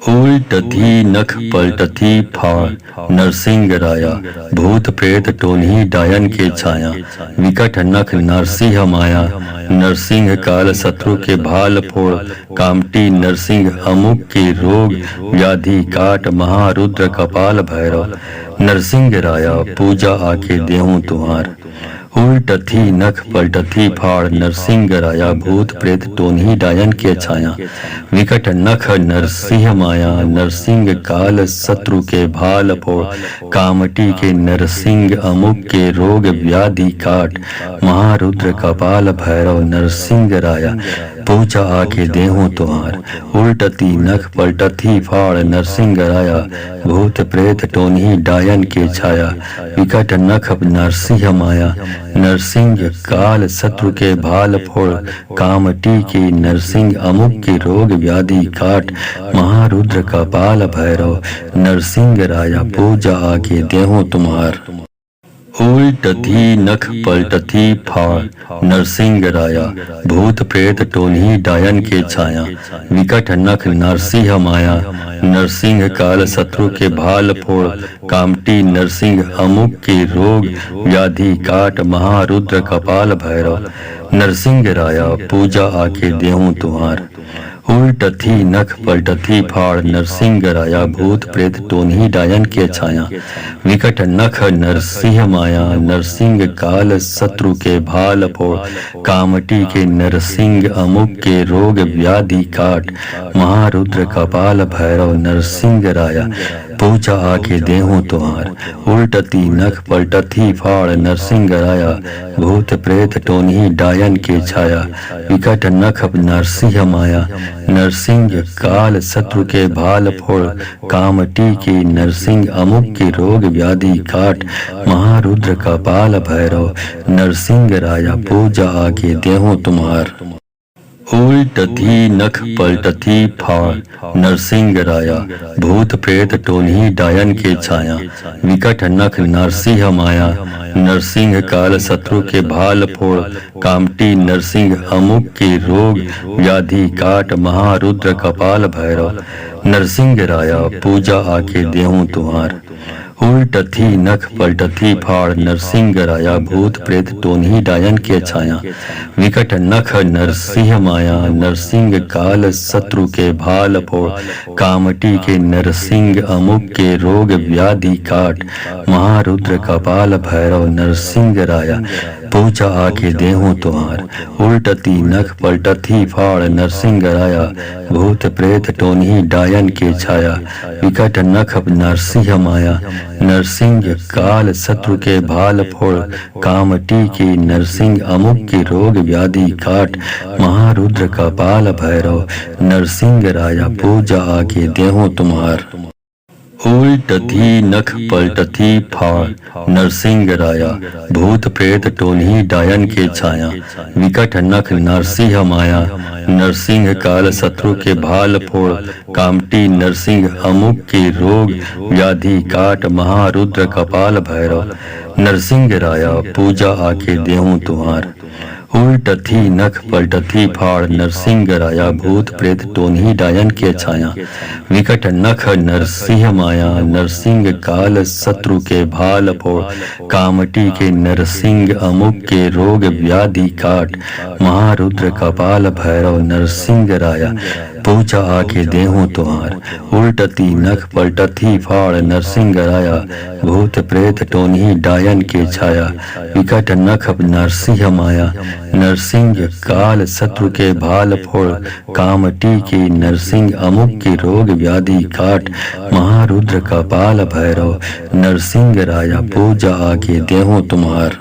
उल्टथी नख पलटथी फाड़ नरसिंह राया भूत प्रेत टोन्ही डायन के छाया विकट नख नरसिंह माया नरसिंह काल शत्रु के भाल फोड़ कामटी नरसिंह अमुक के रोग व्याधि काट महारुद्र कपाल भैरव नरसिंह राया पूजा आके देहूं तुम्हार उल्टथी नख पलटथी फाड़ नरसिंह राया भूत प्रेत टोन्ही डायन के छाया विकट नख नरसिंह माया नरसिंह काल शत्रु के भाल फोड़ कामटी के नरसिंह अमुक के रोग व्याधि काट महारुद्र कपाल भैरव नरसिंह राया पूजा आके देहूं तुम्हार उल्टती नख पलटथी फाड़ नरसिंह राया भूत प्रेत टोन्ही डायन के छाया विकट नख नरसिंह माया नरसिंह काल शत्रु के भाल फोड़ कामटी के नरसिंह अमुक के रोग व्याधि काट महारुद्र कपाल भैरव नरसिंह राया पूजा आके देहूं तुम्हार उल्टथी नख पलटथी फाड़ नरसिंह राया भूत प्रेत टोन्ही डायन के छाया विकट नख नरसिंह माया नरसिंह काल शत्रु के भाल फोड़ कामटी नरसिंह अमुक के रोग व्याधि काट महारुद्र कपाल भैरव नरसिंह राया पूजा आके देहूं तुम्हार उल्टथी नख पलटथी फाड़ नरसिंह राया भूत प्रेत टोन्ही डायन के छाया विकट नख नरसिंह माया नरसिंह काल शत्रु के भाल फोड़ कामटी के नरसिंह अमुक के रोग व्याधि काट महारुद्र कपाल भैरव नरसिंह राया पूजा आके देहूं तुम्हार उल्टती नख पलटथी फाड़ नरसिंह राया भूत प्रेत टोन्ही डायन के छाया विकट नख नरसिंह माया नरसिंह काल शत्रु के भाल फोड़ कामटी के नरसिंह अमुक के रोग व्याधि काट महारुद्र कपाल भैरव नरसिंह राया पूजा आके देहूं तुम्हार उल्टथी नख पलटथी फाड़ नरसिंह राया भूत प्रेत टोन्ही डायन के छाया विकट नख नरसिंह माया नरसिंह काल शत्रु के भाल फोड़ कामटी नरसिंह अमुक के रोग व्याधि काट महारुद्र कपाल भैरव नरसिंह राया पूजा आके देहूं तुम्हार उल्टथी नख पलटथी फाड़ नरसिंह राया भूत प्रेत टोन्ही डायन के छाया विकट नख नरसिंह माया नरसिंह काल शत्रु के भाल फोड़ कामटी के नरसिंह अमुक के रोग व्याधि काट महारुद्र कपाल भैरव नरसिंह राया पूजा आके देहूं तुम्हार उल्टती नख पलटथी फाड़ नरसिंह राया भूत प्रेत टोन्ही डायन के छाया विकट नख नरसिंह माया नरसिंह काल शत्रु के भाल फोड़ कामटी की नरसिंह अमुक की रोग व्याधि काट महारुद्र कपाल भैरव नरसिंह राया पूजा आके देहूं तुम्हार उल्टथी नख पलटथी फाड़ नरसिंह राया भूत प्रेत टोन्ही डायन के छाया विकट नख नरसिंह माया नरसिंह काल शत्रु के भाल फोड़ कामटी नरसिंह अमुक के रोग व्याधि काट महारुद्र कपाल भैरव नरसिंह राया पूजा आके देहूं तुम्हार उल्टथी नख पलटथी फाड़ नरसिंह राया भूत प्रेत टोन्ही डायन के छाया विकट नख नरसिंह माया नरसिंह काल शत्रु के भाल फोड़ कामटी के नरसिंह अमुक के रोग व्याधि काट महारुद्र कपाल भैरव नरसिंह राया पूजा आके देहूं तुम्हार उल्टती नख पलटथी फाड़ नरसिंह राया भूत प्रेत टोन्ही डायन के छाया विकट नख नरसिंह माया नरसिंह काल शत्रु के भाल फोड़ कामटी की नरसिंह अमुक की रोग व्याधि काट महारुद्र कपाल भैरव नरसिंह राया पूजा आके देहूं तुम्हार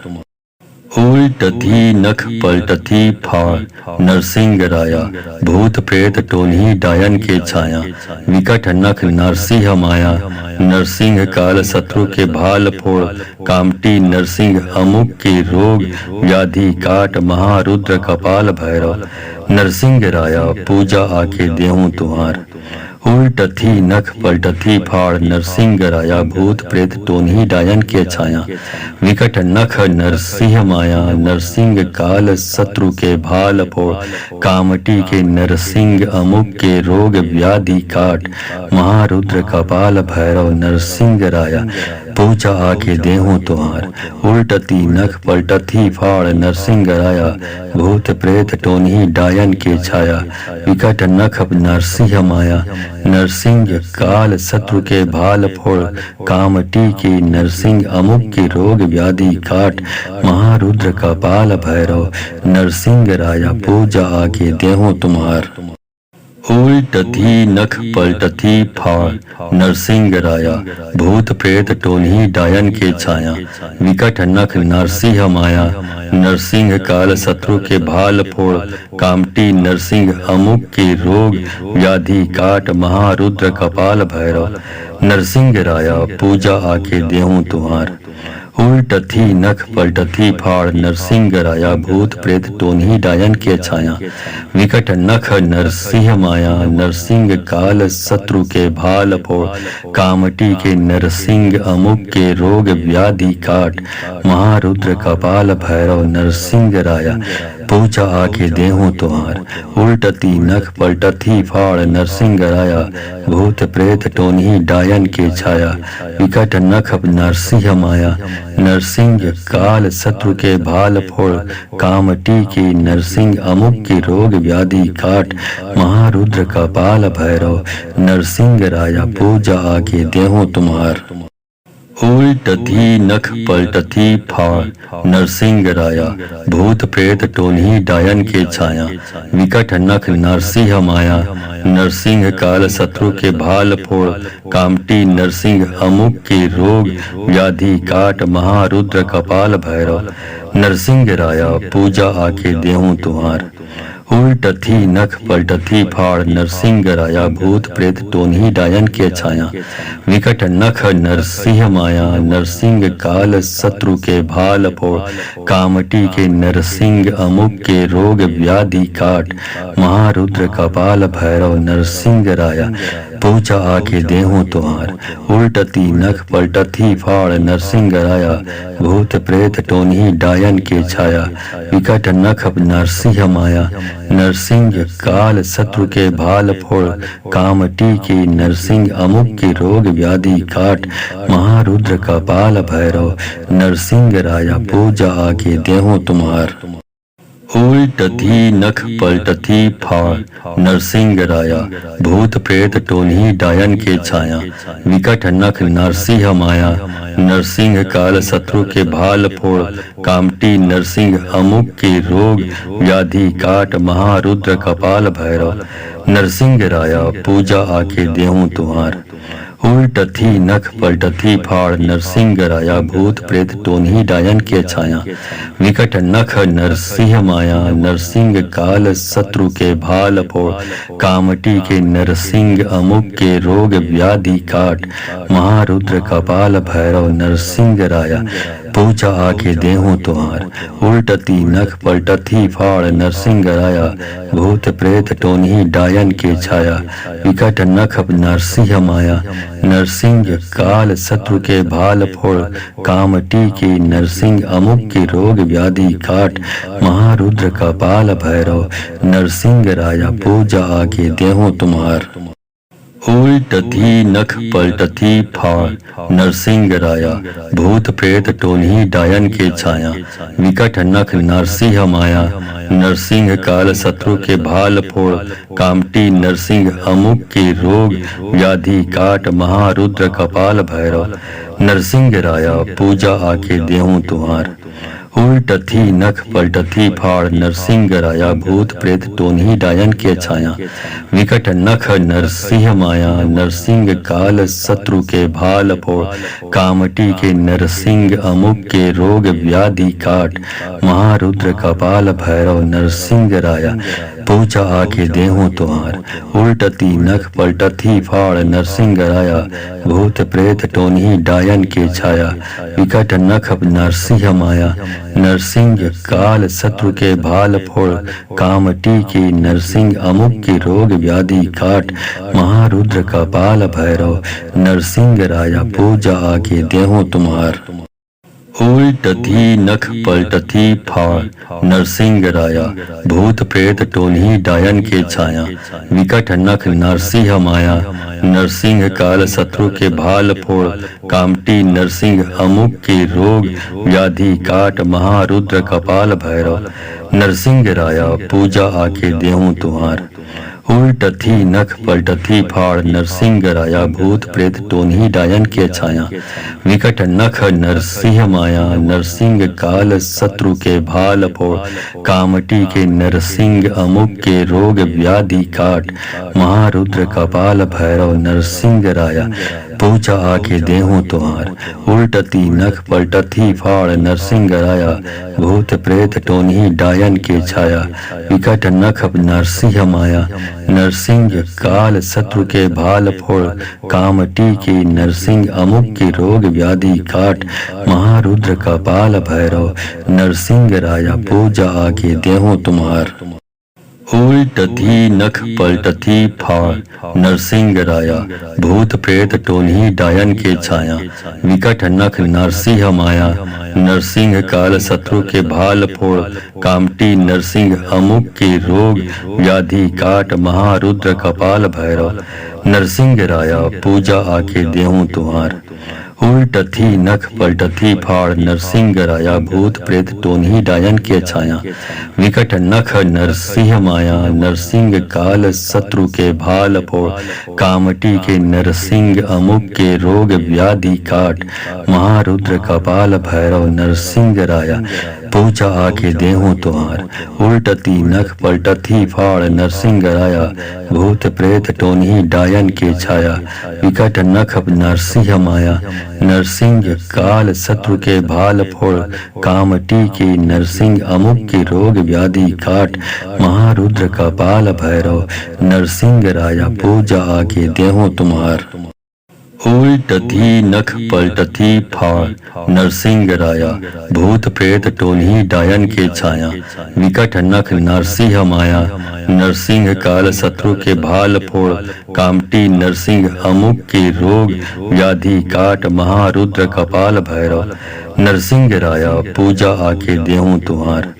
उल्टथी नख पलटथी फाड़ नरसिंह राया भूत प्रेत टोन्ही डायन के छाया विकट नख नरसिंह माया नरसिंह काल शत्रु के भाल फोड़ कामटी नरसिंह अमुक के रोग व्याधि काट महारुद्र कपाल भैरव नरसिंह राया पूजा आके देहूं तुम्हार उल्टथी नख पलटथी फाड़ नरसिंह राया भूत प्रेत टोन्ही डायन के छाया विकट नख नरसिंह माया नरसिंह काल शत्रु के भाल फोड़ कामटी के नरसिंह अमुक के रोग व्याधि काट महारुद्र कपाल भैरव नरसिंह राया पूजा आके देहूं तुम्हार उल्टती नख पलटथी फाड़ नरसिंह राया भूत प्रेत टोन्ही डायन के छाया विकट नख नरसिंह माया नरसिंह काल शत्रु के भाल फोड़ कामटी की नरसिंह अमुक की रोग व्याधि काट महारुद्र कपाल भैरव नरसिंह राया पूजा आके देहूं तुम्हार उल्टथी नख पलटथी फाड़ नरसिंह राया भूत प्रेत टोन्ही डायन के छाया विकट नख नरसिंह माया नरसिंह काल शत्रु के भाल फोड़ कामटी नरसिंह अमुक के रोग व्याधि काट महारुद्र कपाल भैरव नरसिंह राया पूजा आके देहूं तुम्हार उल्टथी नख पलटथी फाड़ नरसिंह राया भूत प्रेत टोन्ही डायन के छाया विकट नख नरसिंह माया नरसिंह काल शत्रु के भाल फोड़ कामटी के नरसिंह अमुक के रोग व्याधि काट महारुद्र कपाल भैरव नरसिंह राया पूजा आके देहूं तुम्हार उल्टती नख पलटथी फाड़ नरसिंह राया भूत प्रेत टोन्ही डायन के छाया विकट नख नरसिंह माया नरसिंह काल शत्रु के भाल फोड़ कामटी की नरसिंह अमुक की रोग व्याधि काट महारुद्र कपाल भैरव नरसिंह राया पूजा आके देहूं तुम्हार उल्टथी नख पलटथी फाड़ नरसिंह राया भूत प्रेत टोन्ही डायन के छाया विकट नख नरसिंह माया नरसिंह काल शत्रु के भाल फोड़ कामटी नरसिंह अमुक के रोग व्याधि काट महारुद्र कपाल भैरव नरसिंह राया पूजा आके देहूं तुम्हार उल्टथी नख पलटथी फाड़ नरसिंह राया भूत प्रेत टोन्ही डायन के छाया विकट नख नरसिंह माया नरसिंह काल शत्रु के भाल फोड़ कामटी के नरसिंह अमुक के रोग व्याधि काट महारुद्र कपाल भैरव नरसिंह राया पूजा आके देहूं तुम्हार। उल्टती नख पलटती फाड़ नरसिंह राया, भूत प्रेत टोनी डायन के छाया। विकट नख नरसिंह माया, नरसिंह काल शत्रु के भाल फोड़। कामटी की नरसिंह अमुक की रोग व्याधि काट। महारुद्र कपाल भैरव नरसिंह राया, पूजा आके देहूं तुम्हार। उल्टती नख पलटती फाड़ नरसिंह राया, भूत प्रेत टोनी डायन के छाया। विकट नख नरसिंह माया, नरसिंह काल शत्रु के भाल फोड़। कामटी नरसिंह अमुक के रोग व्याधि काट। महारुद्र कपाल भैरव नरसिंह राया, पूजा आके देहूं तुम्हार। उल्टती नख पलटती फाड़ नरसिंह राया, भूत प्रेत टोनी डायन के छाया। विकट नख नरसिंह माया, नरसिंह काल शत्रु के भाल फोड़। कामटी के नरसिंह अमुक के रोग व्याधि काट। महारुद्र कपाल भैरव नरसिंह राया, पूजा आके देहूं तुम्हार। उल्टती नख पलटती फाड़ नरसिंह राया, भूत प्रेत टोनी डायन के छाया। विकट नख नरसिंह माया, नरसिंह काल शत्रु के भाल फोड़। कामटी की नरसिंह अमुक के रोग व्याधि काट। महारुद्र कपाल भैरव नरसिंह राया, पूजा आके देहूं तुम्हार। उल्टती नख पलटती फाड़ नरसिंह राया, भूत प्रेत टोनी डायन के छाया। विकट नख नरसिंह माया, नरसिंह काल शत्रु के भाल फोड़। कामटी नरसिंह अमुक के रोग व्याधि काट। महारुद्र कपाल भैरव नरसिंह राया, पूजा आके देहूं तुम्हार। उल्टती नख पलटती फाड़ नरसिंह राया, भूत प्रेत टोनी डायन के छाया। विकट नख नरसिंह माया, नरसिंह काल शत्रु के भाल फोड़। कामटी के नरसिंह अमुक के रोग व्याधि काट। महारुद्र कपाल भैरव नरसिंह राया, पूजा आके देहूं तुम्हार। उल्टती नख पलटती फाड़ नरसिंह राया, भूत प्रेत टोनी डायन के छाया। विकट नख नरसिंह माया, नरसिंह काल शत्रु के भाल फोड़। कामटी की नरसिंह अमुक के रोग व्याधि काट। महारुद्र कपाल भैरव नरसिंह राया, पूजा आके देहूं तुम्हार। उल्टती नख पलटती फाड़ नरसिंह राया, भूत प्रेत टोनी डायन के छाया। विकट नख नरसिंह माया, नरसिंह काल शत्रु के भाल फोड़। कामटी नरसिंह अमुक के रोग व्याधि काट। महारुद्र कपाल भैरव नरसिंह राया, पूजा आके देहूं तुम्हार। उल्टती नख पलटती फाड़ नरसिंह राया, भूत प्रेत टोनी डायन के छाया। विकट नख नरसिंह माया, नरसिंह काल शत्रु के भाल फोड़। कामटी के नरसिंह अमुक के रोग व्याधि काट। महारुद्र कपाल भैरव नरसिंह राया, पूजा आके देहूं तुम्हार। उल्टती नख पलटती फाड़ नरसिंह राया, भूत प्रेत टोनी डायन के छाया। विकट नख नरसिंह माया, नरसिंह काल शत्रु के भाल फोड़। कामटी की नरसिंह अमुक के रोग व्याधि काट। महारुद्र कपाल भैरव नरसिंह राया, पूजा आके देहूं तुम्हार। उल्टती नख पलटती फाड़ नरसिंह राया, भूत प्रेत टोनी डायन के छाया। विकट नख नरसिंह माया, नरसिंह काल शत्रु के भाल फोड़। कामटी नरसिंह अमुक के रोग व्याधि काट। महारुद्र कपाल भैरव नरसिंह राया, पूजा आके देहूं तुम्हार। उल्टती नख पलटती फाड़ नरसिंह राया, भूत प्रेत टोनी डायन के छाया। विकट नख नरसिंह माया, नरसिंह काल शत्रु के भाल फोड़। कामटी के नरसिंह अमुक के रोग व्याधि काट। महारुद्र कपाल भैरव नरसिंह राया, पूजा आके देहूं तुम्हार। उल्टती नख पलटती फाड़ नरसिंह राया, भूत प्रेत टोनी डायन के छाया। विकट नख नरसिंह माया, नरसिंह काल शत्रु के भाल फोड़। कामटी की नरसिंह अमुक के रोग व्याधि काट। महारुद्र कपाल भैरव नरसिंह राया, पूजा आके देहूं तुम्हार। उल्टथी नख पलटथी फाड़ नरसिंह राया भूत प्रेत टोन्ही डायन के छाया विकट नख नरसिंह माया नरसिंह काल शत्रु के भाल फोड़ कामटी नरसिंह अमुक के रोग व्याधि काट महारुद्र कपाल भैरव नरसिंह राया पूजा आके देहूं तुम्हार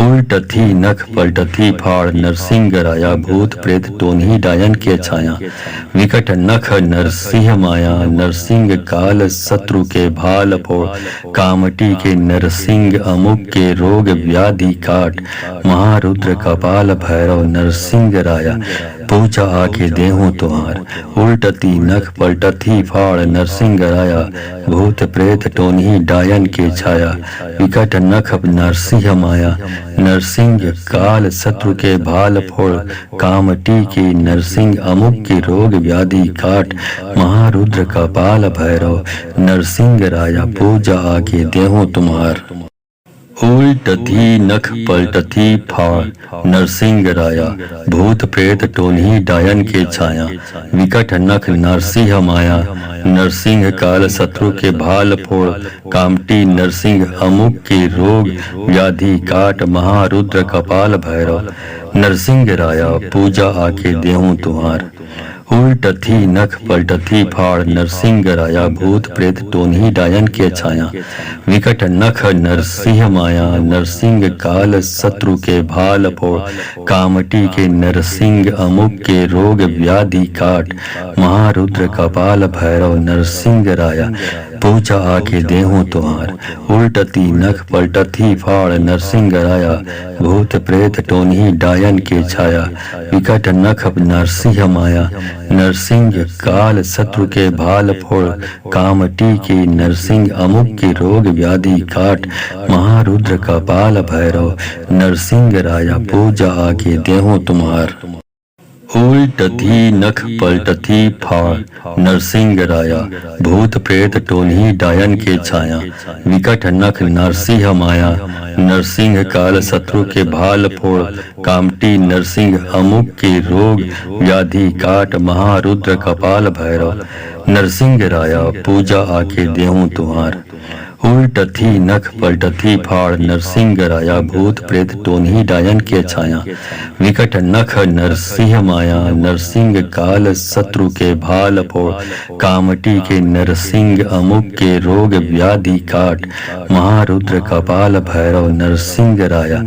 उल्टथी नख पलटथी फाड़ नरसिंह राया भूत प्रेत टोन्ही डायन के छाया विकट नख नरसिंह माया नरसिंह काल शत्रु के भाल फोड़ कामटी के नरसिंह अमुक के रोग व्याधि काट महारुद्र कपाल भैरव नरसिंह राया पूजा आके देहूं तुम्हार उल्टती नख पलटथी फाड़ नरसिंह राया भूत प्रेत टोन्ही डायन के छाया विकट नख नरसिंह माया नरसिंह काल शत्रु के भाल फोड़ कामटी के नरसिंह अमुक के रोग व्याधि काट महारुद्र कपाल भैरव नरसिंह राया पूजा आके देहूं तुम्हार उल्टथी नख पलटथी फाड़ नरसिंह राया भूत प्रेत टोन्ही डायन के छाया विकट नख नरसिंह माया नरसिंह काल शत्रु के भाल फोड़ कामटी नरसिंह अमुक के रोग व्याधि काट महारुद्र कपाल भैरव नरसिंह राया पूजा आके देहूं तुम्हार उल्टथी नख पलटथी फाड़ नरसिंह राया भूत प्रेत टोन्ही डायन के छाया विकट नख नरसिंह माया नरसिंह काल शत्रु के भाल फोड़ कामटी के नरसिंह अमुक के रोग व्याधि काट महारुद्र कपाल भैरव नरसिंह राया पूजा आके देहूं तुम्हार उल्टती नख पलटथी फाड़ नरसिंह राया भूत प्रेत टोन्ही डायन के छाया विकट नख नरसिंह माया नरसिंह काल शत्रु के भाल फोड़ कामटी के नरसिंह अमुक के रोग व्याधि काट महारुद्र कपाल भैरव नरसिंह राया पूजा आके देहूं तुम्हार उल्टथी नख पलटथी फाड़ नरसिंह राया भूत प्रेत टोन्ही डायन के छाया विकट नख नरसिंह माया नरसिंह काल शत्रु के भाल फोड़ कामटी नरसिंह अमुक के रोग व्याधि काट महारुद्र कपाल भैरव नरसिंह राया पूजा आके देहूं तुम्हार उल्टथी नख पलटथी फाड़ नरसिंह राया भूत प्रेत टोन्ही डायन के छाया विकट नख नरसिंह माया नरसिंह काल शत्रु के भाल फोड़ कामटी के नरसिंह अमुक के रोग व्याधि काट महारुद्र कपाल भैरव नरसिंह राया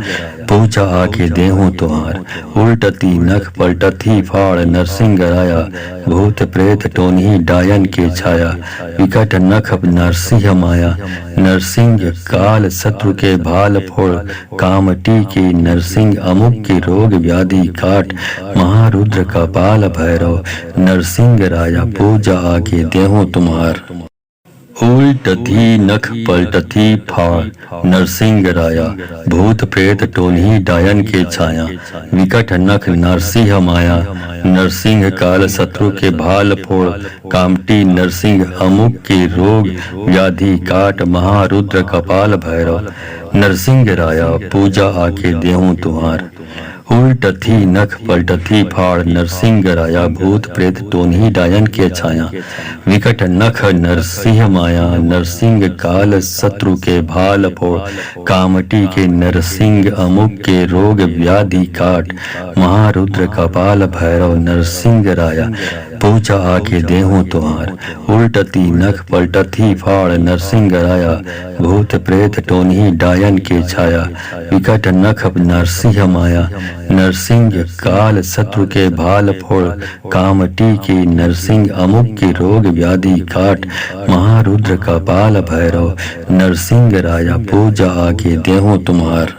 पूजा आके देहूं तुम्हार उल्टती नख पलटथी फाड़ नरसिंह राया भूत प्रेत टोन्ही डायन के छाया विकट नख नरसिंह माया नरसिंह काल शत्रु के भाल फोड़ कामटी के नरसिंह अमुक के रोग व्याधि काट महारुद्र कपाल भैरव नरसिंह राया पूजा आके देहूं तुम्हार उल्टथी नख पलटथी फाड़ नरसिंह राया भूत प्रेत टोन्ही डायन के छाया विकट नख नरसिंह माया नरसिंह काल शत्रु के भाल फोड़ कामटी नरसिंह अमुक के रोग व्याधि काट महारुद्र कपाल भैरव नरसिंह राया पूजा आके देहूं तुम्हार उल्टथी नख पलटथी फाड़ नरसिंह राया भूत प्रेत टोन्ही डायन के छाया विकट नख नरसिंह माया नरसिंह काल शत्रु के भाल फोड़ कामटी के नरसिंह अमुक के रोग व्याधि काट महारुद्र कपाल भैरव नरसिंह राया पूजा आके देहूं तुम्हार उल्टती नख पलटथी फाड़ नरसिंह राया भूत प्रेत टोन्ही डायन के छाया विकट नख नरसिंह माया नरसिंह काल शत्रु के भाल फोड़ कामटी के नरसिंह अमुक के रोग व्याधि काट महारुद्र कपाल भैरव नरसिंह राया पूजा आके देहूं तुम्हार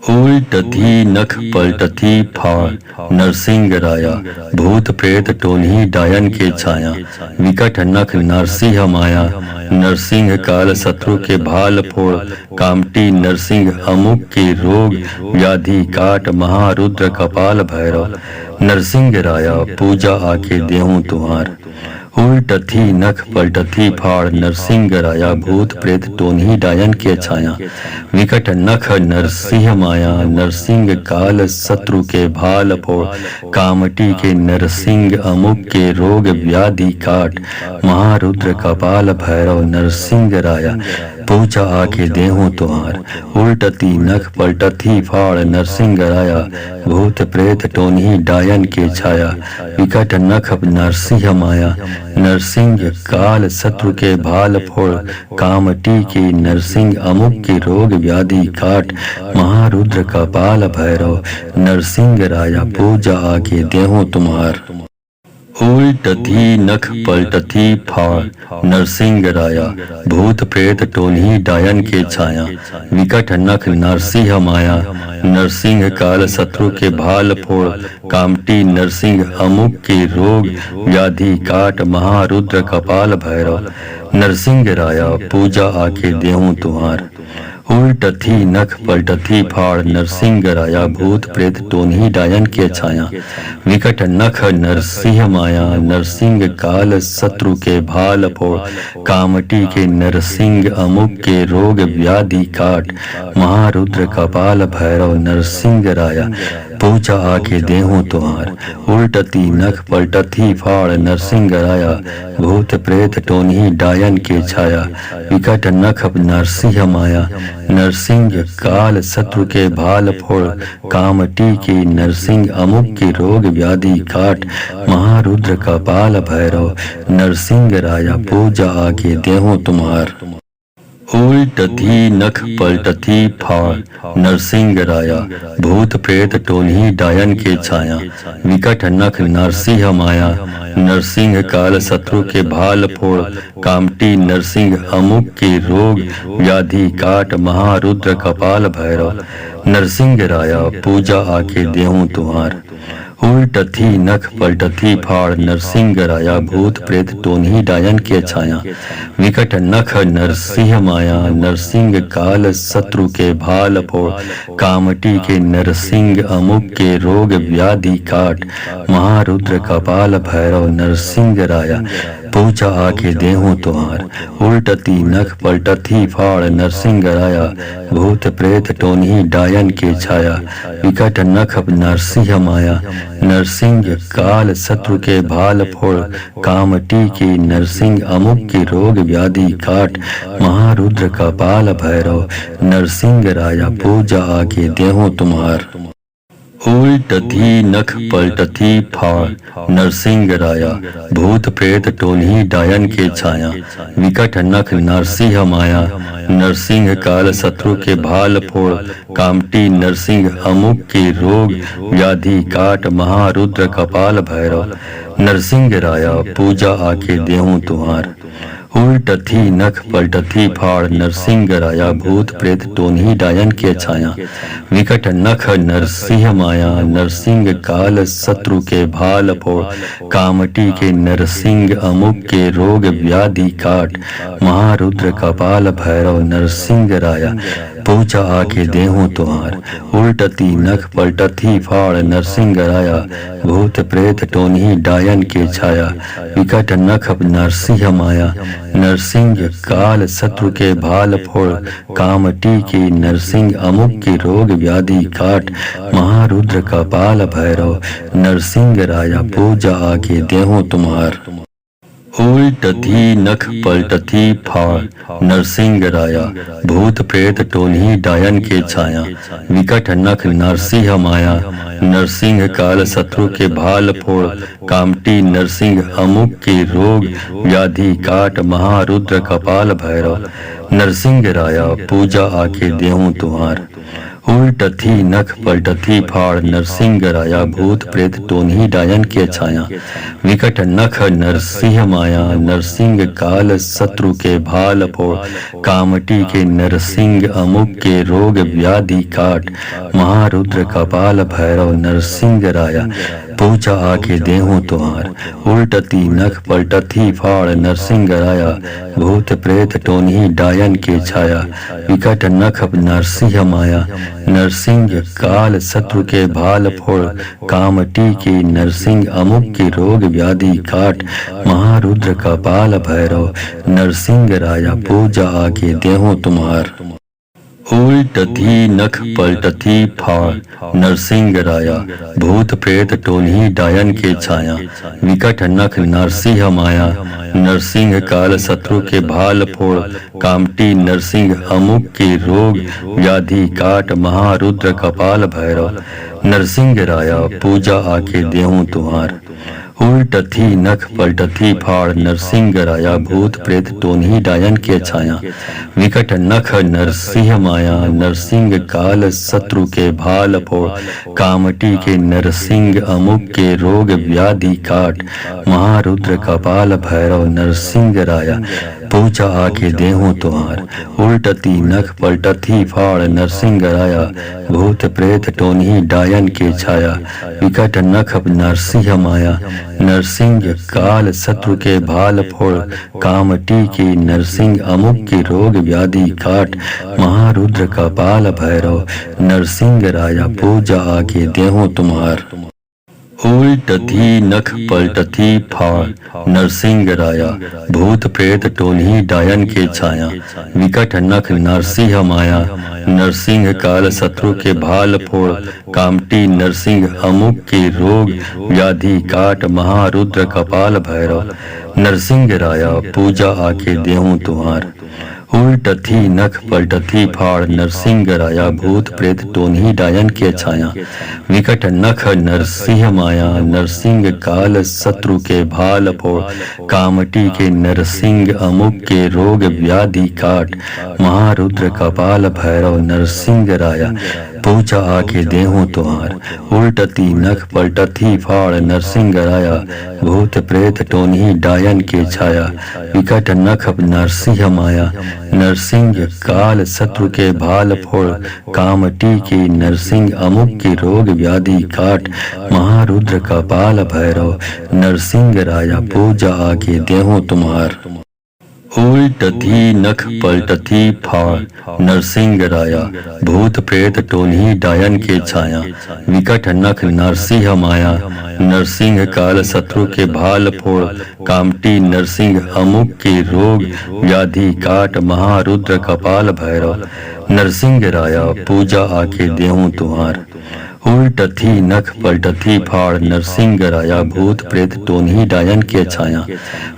उल्टथी नख पलटथी फाड़ नरसिंह राया भूत प्रेत टोन्ही डायन के छाया विकट नख नरसिंह माया नरसिंह काल शत्रु के भाल फोड़ कामटी नरसिंह अमुक के रोग व्याधि काट महारुद्र कपाल भैरव नरसिंह राया पूजा आके देहूं तुम्हार उल्टथी नख पलटथी फाड़ नरसिंह राया भूत प्रेत टोन्ही डायन के छाया विकट नख नरसिंह माया नरसिंह काल शत्रु के भाल फोड़ कामटी के नरसिंह अमुक के रोग व्याधि काट महारुद्र कपाल भैरव नरसिंह राया पूजा आके देहूं तुम्हार उल्टती नख पलटथी फाड़ नरसिंह राया भूत प्रेत टोन्ही डायन के छाया विकट नख नरसिंह माया नरसिंह काल शत्रु के भाल फोड़ कामटी की नरसिंह अमुक की रोग व्याधि काट महारुद्र कपाल भैरव नरसिंह राया पूजा आके देहूं तुम्हार उल्टथी नख पलटथी फाड़ नरसिंह राया भूत प्रेत टोन्ही डायन के छाया विकट नख नरसिंह माया नरसिंह काल शत्रु के भाल फोड़ कामटी नरसिंह अमुक के रोग व्याधि काट महारुद्र कपाल भैरव नरसिंह राया पूजा आके देहूं तुम्हार उल्टथी नख पलटथी फाड़ नरसिंह राया भूत प्रेत टोन्ही डायन के छाया विकट नख नरसिंह माया नरसिंह काल शत्रु के भाल फोड़ कामटी के नरसिंह अमुक के रोग व्याधि काट महारुद्र कपाल भैरव नरसिंह राया पूजा आके देहूं तुम्हार उल्टती नख पलटथी फाड़ नरसिंह राया भूत प्रेत टोन्ही डायन के छाया विकट नख नरसिंह माया नरसिंह काल शत्रु के भाल फोड़ कामटी की नरसिंह अमुक की रोग व्याधि काट महारुद्र कपाल भैरव नरसिंह राया पूजा आके देहूं तुम्हार उल्टथी नख पलटथी फाड़ नरसिंह राया भूत प्रेत टोन्ही डायन के छाया विकट नख नरसिंह माया नरसिंह काल शत्रु के भाल फोड़ कामटी नरसिंह अमुक के रोग व्याधि काट महारुद्र कपाल भैरव नरसिंह राया पूजा आके देहूं तुम्हार उल्टथी नख पलटथी फाड़ नरसिंह राया भूत प्रेत टोन्ही डायन के छाया विकट नख नरसिंह माया नरसिंह काल शत्रु के भाल फोड़ कामटी के नरसिंह अमुक के रोग व्याधि काट महारुद्र कपाल भैरव नरसिंह राया पूजा आके देहूं तुम्हार उल्टती नख पलटथी फाड़ नरसिंह राया भूत प्रेत टोन्ही डायन के छाया विकट नख नरसिंह माया नरसिंह काल शत्रु के भाल फोड़ कामटी की नरसिंह अमुक की रोग व्याधि काट महारुद्र कपाल भैरव नरसिंह राया पूजा आके देहूं तुम्हार उल्टथी नख पलटथी फाड़ नरसिंह राया भूत प्रेत टोन्ही डायन के छाया विकट नख नरसिंह माया नरसिंह काल शत्रु के भाल फोड़ कामटी नरसिंह अमुक के रोग व्याधि काट महारुद्र कपाल भैरव नरसिंह राया पूजा आके देहूं तुम्हार उल्टथी नख पलटथी फाड़ नरसिंह राया भूत प्रेत टोन्ही डायन के छाया विकट नख नरसिंह माया नरसिंह काल शत्रु के भाल फोड़ कामटी के नरसिंह अमुक के रोग व्याधि काट महारुद्र कपाल भैरव नरसिंह राया पूजा आके देहूं तुम्हार उल्टती नख पलटथी फाड़ नरसिंह राया भूत प्रेत टोन्ही डायन के छाया विकट नख नरसिंह माया नरसिंह काल शत्रु के भाल फोड़ कामटी की नरसिंह अमुक की रोग व्याधि काट महारुद्र कपाल भैरव नरसिंह राया पूजा आके देहूं तुम्हार उल्टथी नख पलटथी फाड़ नरसिंह राया भूत प्रेत टोन्ही डायन के छाया विकट नख नरसिंह माया नरसिंह काल शत्रु के भाल फोड़ कामटी नरसिंह अमुक के रोग व्याधि काट महारुद्र कपाल भैरव नरसिंह राया पूजा आके देहूं तुम्हार उल्टथी नख पलटथी फाड़ नरसिंह राया भूत प्रेत टोन्ही डायन के छाया विकट नख नरसिंह माया नरसिंह काल शत्रु के भाल फोड़ कामटी के नरसिंह अमुक के रोग व्याधि काट महारुद्र कपाल भैरव नरसिंह राया पूजा आके देहूं तुम्हार। उल्टती नख पलटती फाड़ नरसिंह राया, भूत प्रेत टोनही डायन के छाया। विकट नख नरसिंह माया, नरसिंह काल शत्रु के भाल फोड़। कामटी की नरसिंह अमुक की रोग व्याधि काट। महारुद्र कपाल भैरव नरसिंह राया, पूजा आके देहूं तुम्हार। उल्टती नख पलटती फाड़ नरसिंह राया, भूत प्रेत टोनही डायन के छाया। विकट नख नरसिंह माया, नरसिंह काल शत्रु के भाल फोड़। कामटी नरसिंह अमुक के रोग व्याधि काट। महारुद्र कपाल भैरव नरसिंह राया, पूजा आके देहूं तुम्हार। उल्टती नख पलटती फाड़ नरसिंह राया, भूत प्रेत टोनही डायन के छाया। विकट नख नरसिंह माया, नरसिंह काल शत्रु के भाल फोड़। कामटी के नरसिंह अमुक के रोग व्याधि काट। महारुद्र कपाल भैरव नरसिंह राया, पूजा आके देहूं तुम्हार। उल्टती नख पलटती फाड़ नरसिंह राया, भूत प्रेत टोनही डायन के छाया। विकट नख नरसिंह माया, नरसिंह काल शत्रु के भाल फोड़। कामटी की नरसिंह अमुक की रोग व्याधि काट। महारुद्र कपाल भैरव नरसिंह राया, पूजा आके देहूं तुम्हार। उल्टती नख पलटती फाड़ नरसिंह राया, भूत प्रेत टोनही डायन के छाया। विकट नख नरसिंह माया, नरसिंह काल शत्रु के भाल फोड़। कामटी नरसिंह अमुक के रोग व्याधि काट। महारुद्र कपाल भैरव नरसिंह राया, पूजा आके देहूं तुम्हार। उल्टती नख पलटती फाड़ नरसिंह राया, भूत प्रेत टोनही डायन के छाया। विकट नख नरसिंह माया, नरसिंह काल शत्रु के भाल फोड़। कामटी के नरसिंह अमुक के रोग व्याधि काट। महारुद्र कपाल भैरव नरसिंह राया, पूजा आके देहूं तुम्हार। उल्टती नख पलटती फाड़ नरसिंह राया, भूत प्रेत टोनही डायन के छाया। विकट नख नरसिंह माया, नरसिंह काल शत्रु के भाल फोड़। कामटी की नरसिंह अमुक की रोग व्याधि काट। महारुद्र कपाल भैरव नरसिंह राया, पूजा आके देहूं तुम्हार। उल्टती नख पलटती फाड़ नरसिंह राया, भूत प्रेत टोनही डायन के छाया। विकट नख नरसिंह माया, नरसिंह काल शत्रु के भाल फोड़। कामटी नरसिंह अमुक के रोग व्याधि काट। महारुद्र कपाल भैरव नरसिंह राया, पूजा आके देहूं तुम्हार। उल्टती नख पलटती फाड़ नरसिंह राया, भूत प्रेत टोनही डायन के छाया।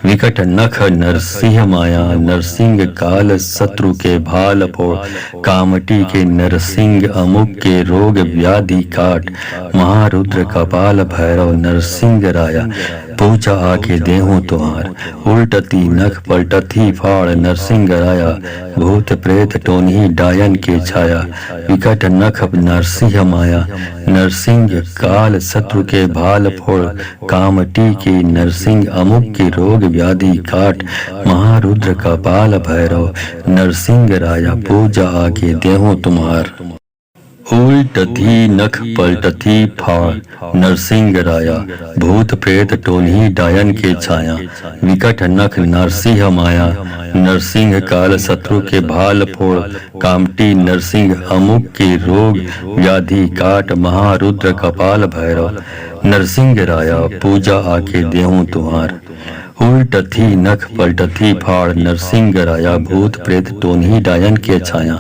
विकट नख नरसिंह माया, नरसिंह काल शत्रु के भाल फोड़। कामटी के नरसिंह अमुक के रोग व्याधि काट। महारुद्र कपाल भैरव नरसिंह राया, पूजा आके देहूं तुम्हार। उल्टती नख पलटती फाड़ नरसिंह राया, भूत प्रेत टोनही डायन के छाया। विकट नख नरसिंह माया, नरसिंह काल शत्रु के भाल फोड़। कामटी की नरसिंह अमुक की रोग व्याधि काट। महारुद्र कपाल भैरव नरसिंह राया, पूजा आके देहूं तुम्हार। उल्टती नख पलटती फाड़ नरसिंह राया, भूत प्रेत टोनही डायन के छाया। विकट नख नरसिंह माया, नरसिंह काल शत्रु के भाल फोड़। कामटी नरसिंह अमुक के रोग व्याधि काट। महारुद्र कपाल भैरव नरसिंह राया, पूजा आके देहूं तुम्हार। उल्टती नख पलटती फाड़ नरसिंह राया, भूत प्रेत टोनही डायन के छाया।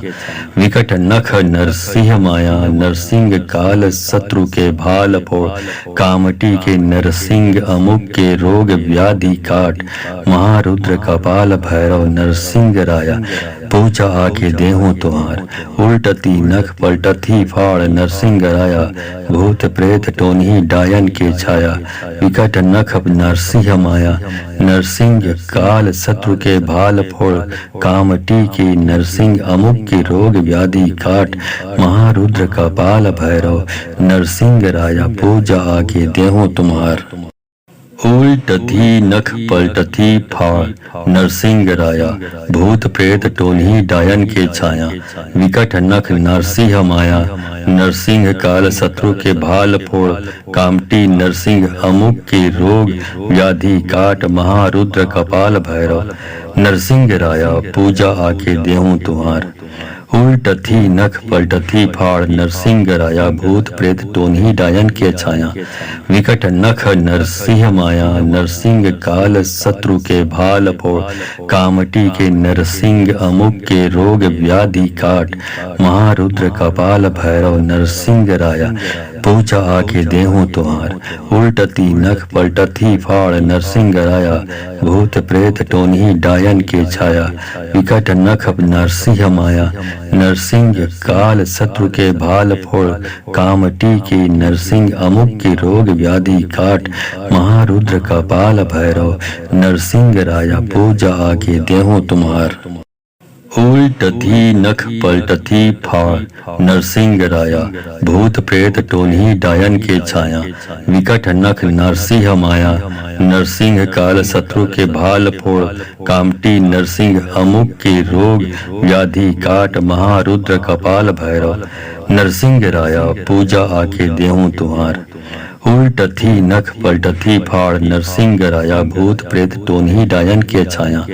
विकट नख नरसिंह माया, नरसिंह काल शत्रु के भाल फोड़। कामटी के नरसिंह अमुक के रोग व्याधि काट। महारुद्र कपाल भैरव नरसिंह राया, पूजा आके देहूं तुम्हार। उल्टती नख पलटती फाड़ नरसिंह राया, भूत प्रेत टोनही डायन के छाया। विकट नख नरसिंह माया, नरसिंह काल शत्रु के भाल फोड़। कामटी की नरसिंह अमुक की रोग व्याधि काट। महारुद्र कपाल भैरव नरसिंह राया, पूजा आके देहूं तुम्हार। उल्टथी नख पलटथी फाड़ नरसिंह राया भूत प्रेत टोन्ही डायन के छाया विकट नख नरसिंह माया नरसिंह काल शत्रु के भाल फोड़ कामटी नरसिंह अमुक के रोग व्याधि काट महारुद्र कपाल भैरव नरसिंह राया पूजा आके देहूं तुम्हार उल्टथी नख पलटथी फाड़ नरसिंह राया भूत प्रेत टोन्ही डायन के छाया विकट नख नरसिंह माया नरसिंह काल शत्रु के भाल फोड़ कामटी के नरसिंह अमुक के रोग व्याधि काट महारुद्र कपाल भैरव नरसिंह राया पूजा आके देहूं तुम्हार उल्टती नख पलटथी फाड़ नरसिंह राया भूत प्रेत टोन्ही डायन के छाया विकट नख नरसिंह माया नरसिंह काल शत्रु के भाल फोड़ कामटी के नरसिंह अमुक के रोग व्याधि काट महारुद्र कपाल भैरव नरसिंह राया पूजा आके देहूं तुम्हार उल्टथी नख पलटथी फाड़ नरसिंह राया भूत प्रेत टोन्ही डायन के छाया विकट नख नरसिंह माया नरसिंह काल शत्रु के भाल फोड़ कामटी नरसिंह अमुक के रोग व्याधि काट महारुद्र कपाल भैरव नरसिंह राया पूजा आके देहूं तुम्हार उल्टथी नख पलटथी फाड़ नरसिंह राया भूत प्रेत टोन्ही डायन के छाया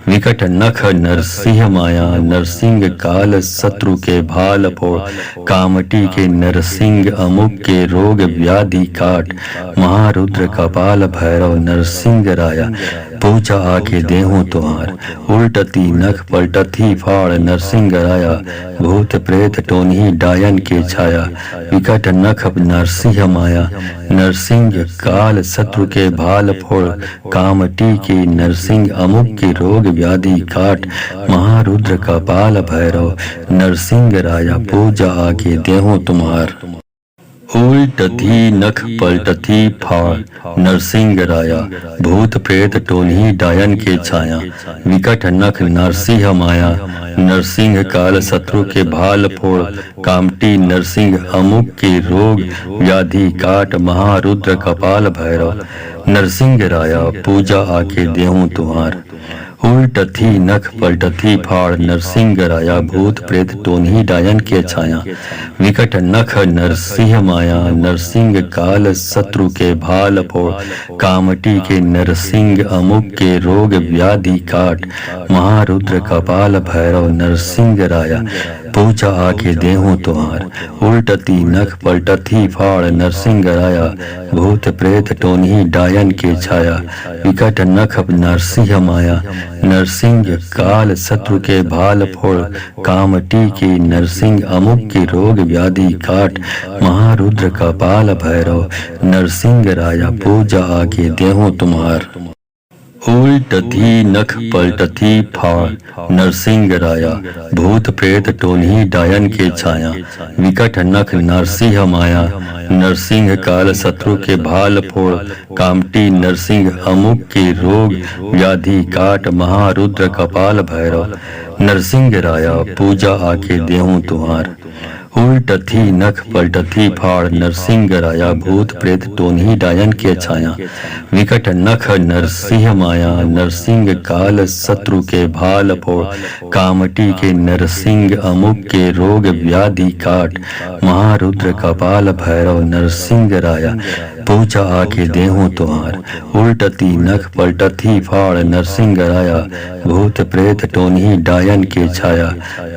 विकट नख नरसिंह माया नरसिंह काल शत्रु के भाल फोड़ कामटी के नरसिंह अमुक के रोग व्याधि काट महारुद्र कपाल भैरव नरसिंह राया पूजा आके देहूं तुम्हार उल्टती नख पलटथी फाड़ नरसिंह राया भूत प्रेत टोन्ही डायन के छाया विकट नख नरसिंह माया नरसिंह काल शत्रु के भाल फोड़ कामटी के नरसिंह अमुक के रोग व्याधि काट महारुद्र कपाल भैरव नरसिंह राया पूजा आके देहूं तुम्हार उल्टथी नख पलटथी फाड़ नरसिंह राया भूत प्रेत टोन्ही डायन के छाया विकट नख नरसिंह माया नरसिंह काल शत्रु के भाल फोड़ कामटी नरसिंह अमुक के रोग व्याधि काट महारुद्र कपाल भैरव नरसिंह राया पूजा आके देहूं तुम्हार उल्टथी नख पलटथी फाड़ नरसिंह राया भूत प्रेत टोन्ही डायन के छाया विकट नख नरसिंह माया नरसिंह काल शत्रु के भाल फोड़ कामटी के नरसिंह अमुक के रोग व्याधि काट महारुद्र कपाल भैरव नरसिंह राया पूजा आके देहूं तुम्हार उल्टती नख पलटथी फाड़ नरसिंह राया भूत प्रेत टोन्ही डायन के छाया विकट नख नरसिंह माया नरसिंह काल शत्रु के भाल फोड़ कामटी के नरसिंह अमुक के रोग व्याधि काट महारुद्र कपाल भैरव नरसिंह राया पूजा आके देहूं तुम्हार उल्टथी नख पलटथी फाड़ नरसिंह राया भूत प्रेत टोन्ही डायन के छाया विकट नख नरसिंह माया नरसिंह काल शत्रु के भाल फोड़ कामटी नरसिंह अमुक के रोग व्याधि काट महारुद्र कपाल भैरव नरसिंह राया पूजा आके देहूं तुम्हार उल्टथी नख पलटथी फाड़ नरसिंह राया भूत प्रेत टोन्ही डायन के छाया विकट नख नरसिंह माया नरसिंह काल शत्रु के भाल फोड़ कामटी के नरसिंह अमुक के रोग व्याधि काट महारुद्र कपाल भैरव नरसिंह राया पूजा आके देहूं तुम्हार उल्टती नख पलटथी फाड़ नरसिंह राया भूत प्रेत टोन्ही डायन के छाया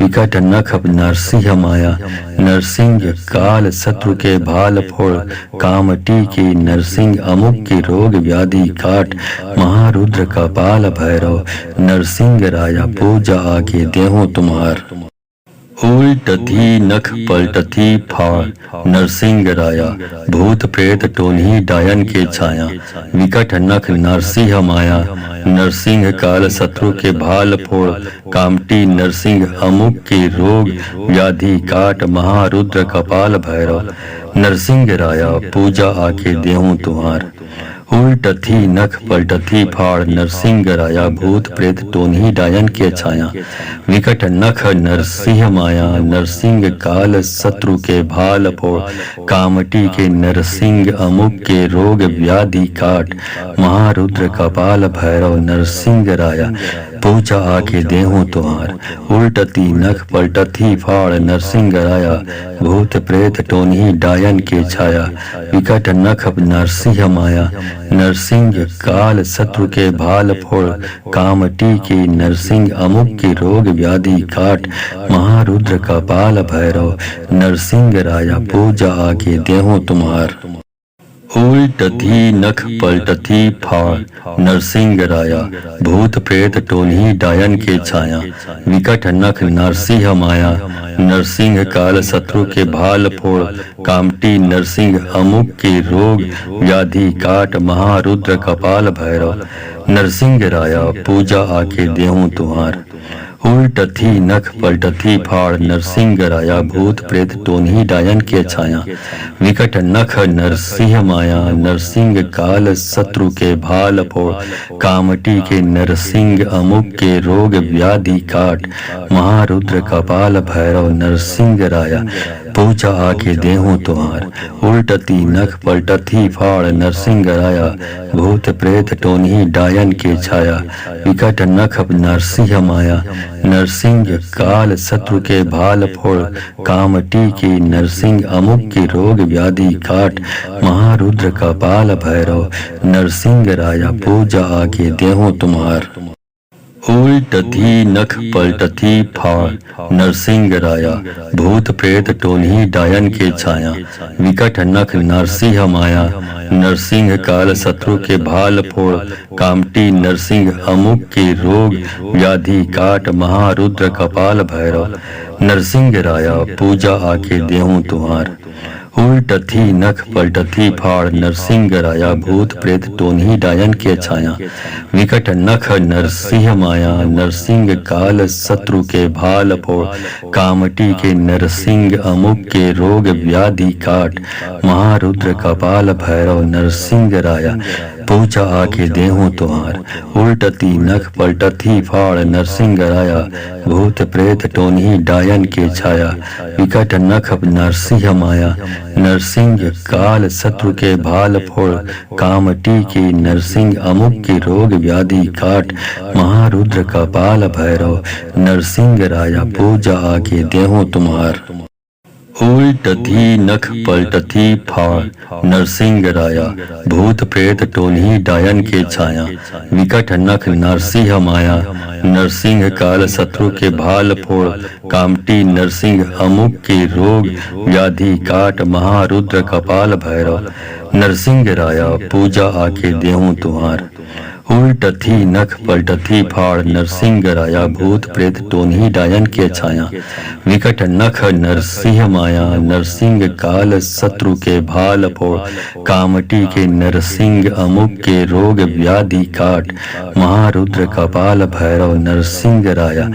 विकट नख नरसिंह माया नरसिंह काल शत्रु के भाल फोड़ कामटी के नरसिंह अमुक के रोग व्याधि काट महारुद्र कपाल भैरव नरसिंह राया पूजा आके देहूं तुम्हार उल्टथी नख पलटथी फाड़ नरसिंह राया भूत प्रेत टोन्ही डायन के छाया विकट नख नरसिंह माया नरसिंह काल शत्रु के भाल फोड़ कामटी नरसिंह अमुक के रोग व्याधि काट महारुद्र कपाल भैरव नरसिंह राया पूजा आके देहूं तुम्हार उल्टथी नख पलटथी फाड़ नरसिंह राया भूत प्रेत टोन्ही डायन के छाया विकट नख नरसिंह माया नरसिंह काल शत्रु के भाल फोड़ कामटी के नरसिंह अमुक के रोग व्याधि काट महारुद्र कपाल भैरव नरसिंह राया पूजा आके देहूं तुहार उल्टती नख पलटथी फाड़ नरसिंह राया भूत प्रेत टोन्ही डायन के छाया विकट नख नरसिंह माया नरसिंह काल शत्रु के भाल फोड़ कामटी के नरसिंह अमुक के रोग व्याधि काट महारुद्र कपाल भैरव नरसिंह राया पूजा आके देहूं तुम्हार उल्टथी नख पलटथी फाड़ नरसिंह राया भूत प्रेत टोन्ही डायन के छाया विकट नख नरसिंह माया नरसिंह काल शत्रु के भाल फोड़ कामटी नरसिंह अमुक के रोग व्याधि काट महारुद्र कपाल भैरव नरसिंह राया पूजा आके देहूं तुम्हार उल्टथी नख पलटथी फाड़ नरसिंह राया भूत प्रेत टोन्ही डायन के छाया विकट नख नरसिंह माया नरसिंह काल शत्रु के भाल फोड़ कामटी के नरसिंह अमुक के रोग व्याधि काट महारुद्र कपाल भैरव नरसिंह राया पूजा आके देहूं तुम्हार उल्टती नख पलटथी फाड़ नरसिंह राया भूत प्रेत टोन्ही डायन के छाया विकट नख नरसिंह माया नरसिंह काल शत्रु के भाल फोड़ कामटी के नरसिंह अमुक के रोग व्याधि काट महारुद्र कपाल भैरव नरसिंह राया पूजा आके देहूं तुम्हार उल्टथी नख पलटथी फाड़ नरसिंह राया भूत प्रेत टोन्ही डायन के छाया विकट नख नरसिंह माया नरसिंह काल शत्रु के भाल फोड़ कामटी नरसिंह अमुक के रोग व्याधि काट महारुद्र कपाल भैरव नरसिंह राया पूजा आके देहूं तुम्हार उल्टथी नख पलटथी फाड़ नरसिंह राया भूत प्रेत टोन्ही डायन के छाया विकट नख नरसिंह माया नरसिंह काल शत्रु के भाल फोड़ कामटी के नरसिंह अमुक के रोग व्याधि काट महारुद्र कपाल भैरव नरसिंह राया पूजा आके देहूं तुम्हार उल्टती नख पलटथी फाड़ नरसिंह राया भूत प्रेत टोन्ही डायन के छाया विकट नख नरसिंह माया नरसिंह काल शत्रु के भाल फोड़ कामटी के नरसिंह अमुक के रोग व्याधि काट महारुद्र कपाल भैरव नरसिंह राया पूजा आके देहूं तुम्हार उल्टथी नख पलटथी फाड़ नरसिंह राया भूत प्रेत टोन्ही डायन के छाया विकट नख नरसिंह माया नरसिंह काल शत्रु के भाल फोड़ कामटी नरसिंह अमुक के रोग व्याधि काट महारुद्र कपाल भैरव नरसिंह राया पूजा आके देहूं तुम्हार उल्टथी नख पलटथी फाड़ नरसिंह राया भूत प्रेत टोन्ही डायन के छाया विकट नख नरसिंह माया नरसिंह काल शत्रु के भाल फोड़ कामटी के नरसिंह अमुक के रोग व्याधि काट महारुद्र कपाल भैरव नरसिंह राया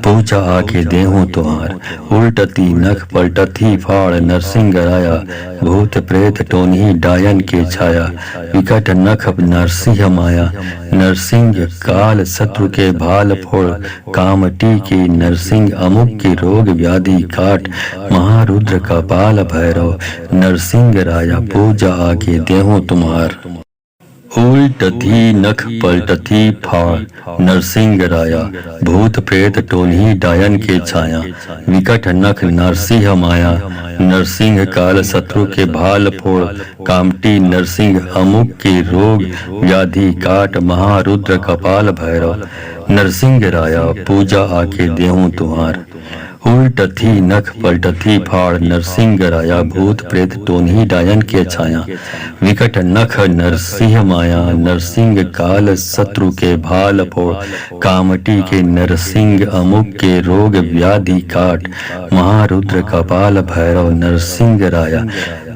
पूजा आके देहूं तुम्हार उल्टती नख पलटथी फाड़ नरसिंह राया भूत प्रेत टोन्ही डायन के छाया विकट नख नरसिंह माया नरसिंह काल शत्रु के भाल फोड़ कामटी के नरसिंह अमुक के रोग व्याधि काट महारुद्र कपाल भैरव नरसिंह राया पूजा आके देहूं तुम्हार उल्टथी नख पलटथी फाड़ नरसिंह राया भूत प्रेत टोन्ही डायन के छाया विकट नख नरसिंह माया नरसिंह काल शत्रु के भाल फोड़ कामटी नरसिंह अमुक के रोग व्याधि काट महारुद्र कपाल भैरव नरसिंह राया पूजा आके देहूं तुम्हार उल्टथी नख पलटथी फाड़ नरसिंह राया भूत प्रेत टोन्ही डायन के छाया विकट नख नरसिंह माया नरसिंह काल शत्रु के भाल फोड़ कामटी के नरसिंह अमुक के रोग व्याधि काट महारुद्र कपाल भैरव नरसिंह राया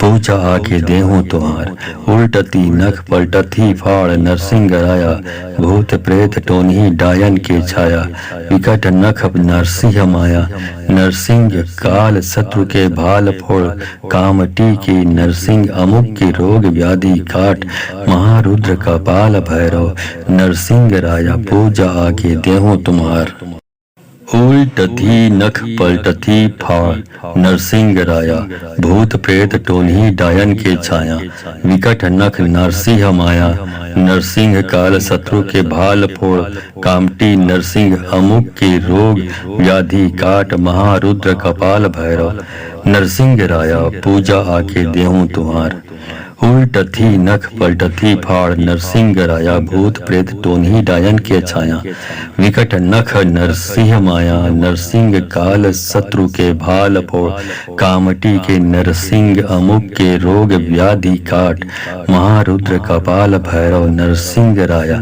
पूजा आके देहूं तुम्हार उल्टती नख पलटथी फाड़ नरसिंह राया भूत प्रेत टोन्ही डायन के छाया विकट नख नरसिंह माया नरसिंह काल शत्रु के भाल फोड़, कामटी की नरसिंह अमुक की रोग व्याधि काट, महारुद्र कपाल भैरव नरसिंह राया पूजा आके देहूं तुम्हार। उल्टथी नख पलटथी फाड़, नरसिंह राया भूत प्रेत टोन्ही डायन के छाया, विकट नख नरसिंह माया, नरसिंह काल शत्रु के भाल फोड़, कामटी नरसिंह अमुक के रोग व्याधि काट, महारुद्र कपाल भैरव नरसिंह राया पूजा आके देहूं तुम्हार। उल्टथी नख पलटथी फाड़, नरसिंह राया भूत प्रेत टोन्ही डायन के छाया, विकट नख नरसिंह माया, नरसिंह काल शत्रु के भाल फोड़, कामटी के नरसिंह अमुक के रोग व्याधि काट, महारुद्र कपाल भैरव नरसिंह राया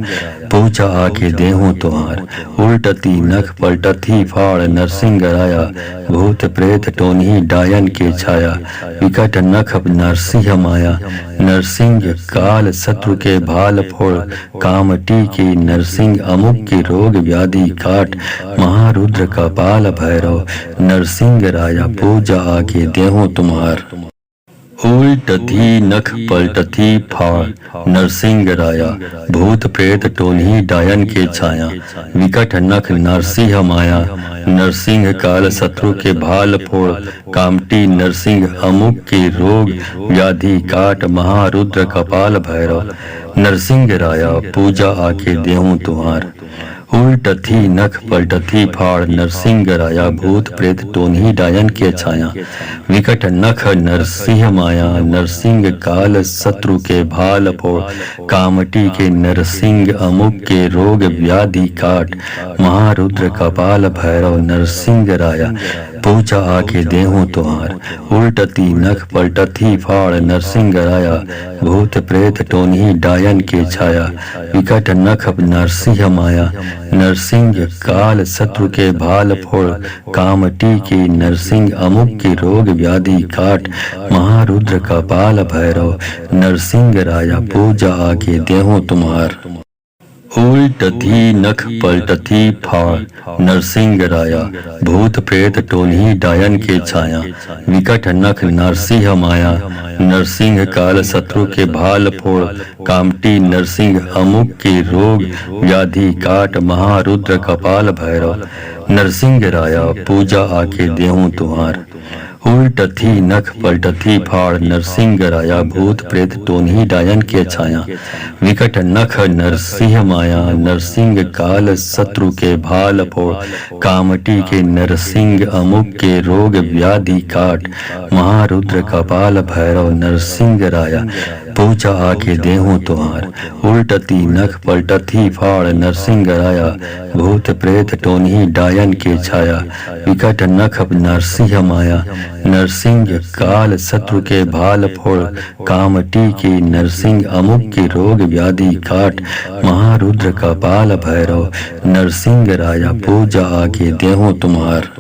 पूजा आके देहूं तुम्हार। उल्टती नख पलटथी फाड़, नरसिंह राया भूत प्रेत टोन्ही डायन के छाया, विकट नख नरसिंह माया, नरसिंह काल शत्रु के भाल फोड़, कामटी की नरसिंह अमुक की रोग व्याधि काट, महारुद्र कपाल भैरव नरसिंह राया पूजा आके देहूं तुम्हार। उल्टथी नख पलटथी फाड़, नरसिंह राया भूत प्रेत टोन्ही डायन के छाया, विकट नख नरसिंह माया, नरसिंह काल शत्रु के भाल फोड़, कामटी नरसिंह अमुक के रोग व्याधि काट, महारुद्र कपाल भैरव नरसिंह राया पूजा आके देहूं तुम्हार। उल्टथी नख पलटथी फाड़, नरसिंह राया भूत प्रेत टोन्ही डायन के छाया, विकट नख नरसिंह माया, नरसिंह काल शत्रु के भाल फोड़, कामटी के नरसिंह अमुक के रोग व्याधि काट, महारुद्र कपाल भैरव नरसिंह राया पूजा आके देहूं तुम्हार। उल्टती नख पलटथी फाड़, नरसिंह राया भूत प्रेत टोन्ही डायन के छाया, विकट नख नरसिंह माया, नरसिंह काल शत्रु के भाल फोड़, कामटी की नरसिंह अमुक की रोग व्याधि काट, महारुद्र कपाल भैरव नरसिंह राया पूजा आके देहूं तुम्हार। उल्टथी नख पलटथी फाड़, नरसिंह राया भूत प्रेत टोन्ही डायन के छाया, विकट नख नरसिंह माया, नरसिंह काल शत्रु के भाल फोड़, कामटी नरसिंह अमुक के रोग व्याधि काट, महारुद्र कपाल भैरव नरसिंह राया पूजा आके देहूं तुम्हार। उल्टथी नख पलटथी फाड़, नरसिंह राया भूत प्रेत टोन्ही डायन के छाया, विकट नख नरसिंह माया, नरसिंह काल शत्रु के भाल फोड़, कामटी के नरसिंह अमुक के रोग व्याधि काट, महारुद्र कपाल भैरव नरसिंह राया पूजा आके देहूं तुम्हार। उल्टती नख पलटथी फाड़, नरसिंह राया भूत प्रेत टोन्ही डायन के छाया, विकट नख नरसिंह माया, नरसिंह काल शत्रु के भाल फोड़, कामटी की नरसिंह अमुक की रोग व्याधि काट, महारुद्र कपाल भैरव नरसिंह राया पूजा आके देहूं तुम्हार।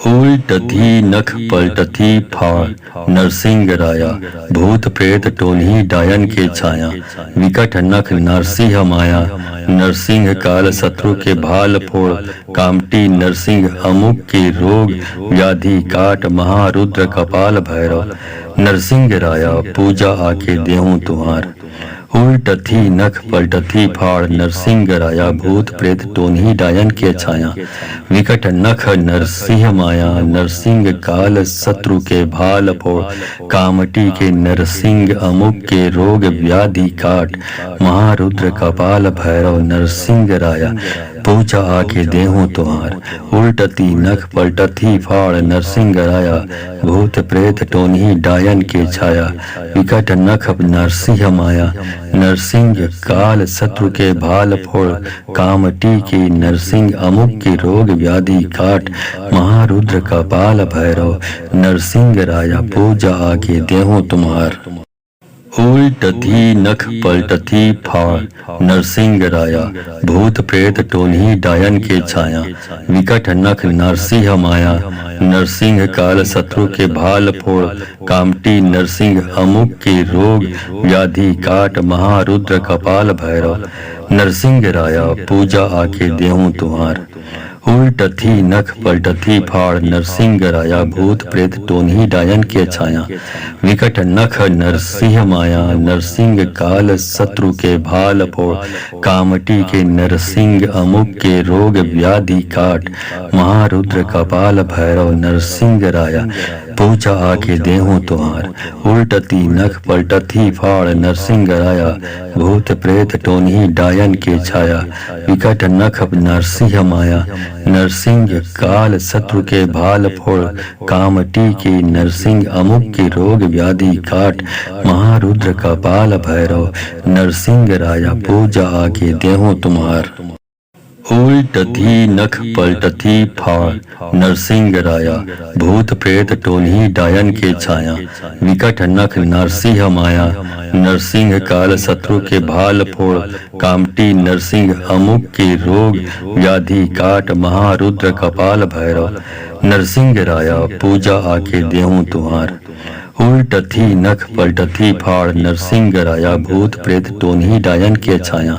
उल्टथी नख पलटथी फाड़, नरसिंह राया भूत प्रेत टोन्ही डायन के छाया, विकट नख नरसिंह माया, नरसिंह काल शत्रु के भाल फोड़, कामटी नरसिंह अमुक के रोग व्याधि काट, महारुद्र कपाल भैरव नरसिंह राया पूजा आके देहूं तुम्हार। उल्टथी नख पलटथी फाड़, नरसिंह राया भूत प्रेत टोन्ही डायन के छाया, विकट नख नरसिंह माया, नरसिंह काल शत्रु के भाल फोड़, कामटी के नरसिंह अमुक के रोग व्याधि काट, महारुद्र कपाल भैरव नरसिंह राया पूजा आके देहूं तुम्हार। उल्टती नख पलटथी फाड़, नरसिंह राया भूत प्रेत टोन्ही डायन के छाया, विकट नख नरसिंह माया, नरसिंह काल शत्रु के भाल फोड़, कामटी की नरसिंह अमुक की रोग व्याधि काट, महारुद्र कपाल भैरव नरसिंह राया पूजा आके देहूं तुम्हार। उल्टथी नख पलटथी फाड़, नरसिंह राया भूत प्रेत टोन्ही डायन के छाया, विकट नख नरसिंह माया, नरसिंह काल शत्रु के भाल फोड़, कामटी नरसिंह अमुक के रोग व्याधि काट, महारुद्र कपाल भैरव नरसिंह राया पूजा आके देहूं तुम्हार। उल्टथी नख पलटथी फाड़ नरसिंह राया भूत प्रेत टोन्ही डायन के छाया विकट नख नरसिंह माया नरसिंह काल शत्रु के भाल फोड़ कामटी के नरसिंह अमुक के रोग व्याधि काट महारुद्र कपाल भैरव नरसिंह राया पूजा आके देहूं तुम्हार उल्टती नख पलटथी फाड़ नरसिंह राया भूत प्रेत टोन्ही डायन के छाया विकट नख नरसिंह माया नरसिंह काल शत्रु के भाल फोड़ कामटी के नरसिंह अमुक के रोग व्याधि काट महारुद्र कपाल भैरव नरसिंह राया पूजा आके देहूं तुम्हार उल्टथी नख पलटथी फाड़ नरसिंह राया भूत प्रेत टोन्ही डायन के छाया विकट नख नरसिंह माया नरसिंह काल शत्रु के भाल फोड़ कामटी नरसिंह अमुक के रोग व्याधि काट महारुद्र कपाल भैरव नरसिंह राया पूजा आके देहूं तुम्हार उल्टथी नख पलटथी फाड़ नरसिंह राया भूत प्रेत टोन्ही डायन के छाया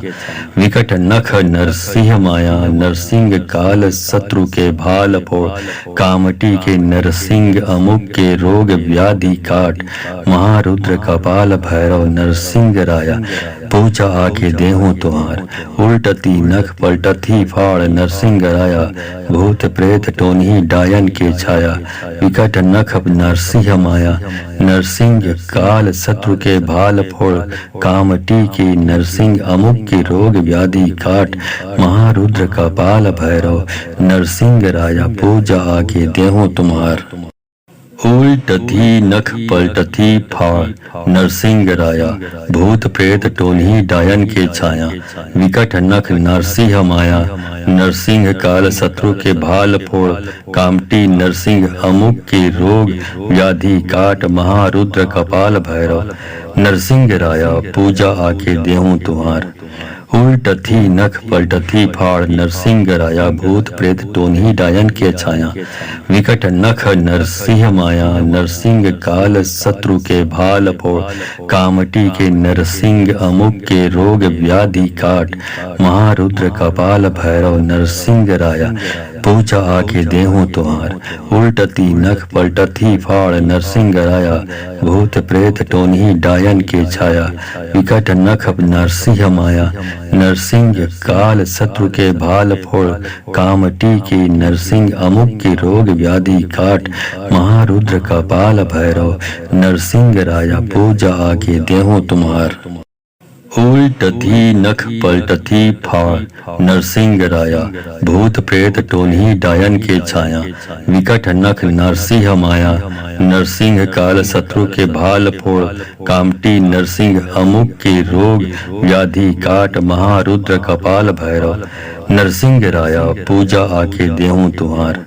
विकट नख नरसिंह माया नरसिंह काल शत्रु के भाल फोड़ कामटी के नरसिंह अमुक के रोग व्याधि काट महारुद्र कपाल भैरव नरसिंह राया पूजा आके देहूं तुम्हार उल्टती नख पलटथी फाड़ नरसिंह राया भूत प्रेत टोन्ही डायन के छाया विकट नख नरसिंह माया नरसिंह काल शत्रु के भाल फोड़ कामटी के नरसिंह अमुक के रोग व्याधि काट महारुद्र कपाल भैरव नरसिंह राया पूजा आके देहूं तुम्हार उल्टथी नख पलटथी फाड़ नरसिंह राया भूत प्रेत टोन्ही डायन के छाया विकट नख नरसिंह माया नरसिंह काल शत्रु के भाल फोड़ कामटी नरसिंह अमुक के रोग व्याधि काट महारुद्र कपाल भैरव नरसिंह राया पूजा आके देहूं तुम्हार उल्टथी नख पलटथी फाड़ नरसिंह राया भूत प्रेत टोन्ही डायन के छाया विकट नख नरसिंह माया नरसिंह काल शत्रु के भाल फोड़ कामटी के नरसिंह अमुक के रोग व्याधि काट महारुद्र कपाल भैरव नरसिंह राया पूजा आके देहूं तुम्हार उल्टती नख पलटथी फाड़ नरसिंह राया भूत प्रेत टोन्ही डायन के छाया विकट नख नरसिंह माया नरसिंह काल शत्रु के भाल फोड़ कामटी के नरसिंह अमुक के रोग व्याधि काट महारुद्र कपाल भैरव नरसिंह राया पूजा आके देहूं तुम्हार उल्टथी नख पलटथी फाड़ नरसिंह राया भूत प्रेत टोन्ही डायन के छाया विकट नख नरसिंह माया नरसिंह काल शत्रु के भाल फोड़ कामटी नरसिंह अमुक के रोग व्याधि काट महारुद्र कपाल भैरव नरसिंह राया पूजा आके देहूं तुम्हार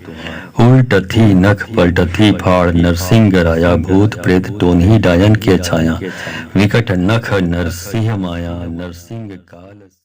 उल्टथी नख पलटथी फाड़ नरसिंह राया भूत प्रेत टोन्ही डायन के छाया विकट नख नरसिंह माया नरसिंह काल